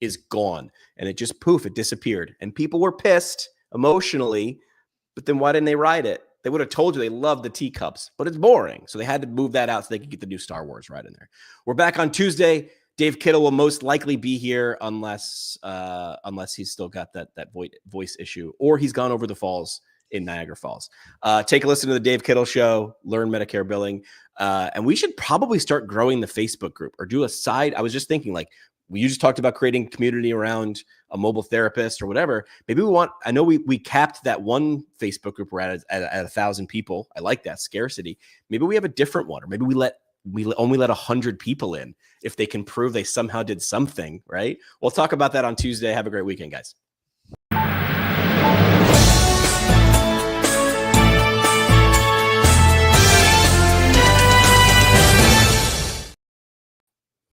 is gone. And it just it disappeared. And people were pissed emotionally, but then why didn't they ride it? They would have told you they loved the teacups, but it's boring. So they had to move that out so they could get the new Star Wars ride in there. We're back on Tuesday. Dave Kittle will most likely be here unless he's still got that voice issue, or he's gone over the falls in Niagara Falls. Take a listen to the Dave Kittle Show, learn Medicare billing, and we should probably start growing the Facebook group or do a side. I was just thinking, like, you just talked about creating community around a mobile therapist or whatever. Maybe I know we capped that one Facebook group we're at 1,000 people. I like that scarcity. Maybe we have a different one, or maybe we only let 100 people in if they can prove they somehow did something, right? We'll talk about that on Tuesday. Have a great weekend, guys.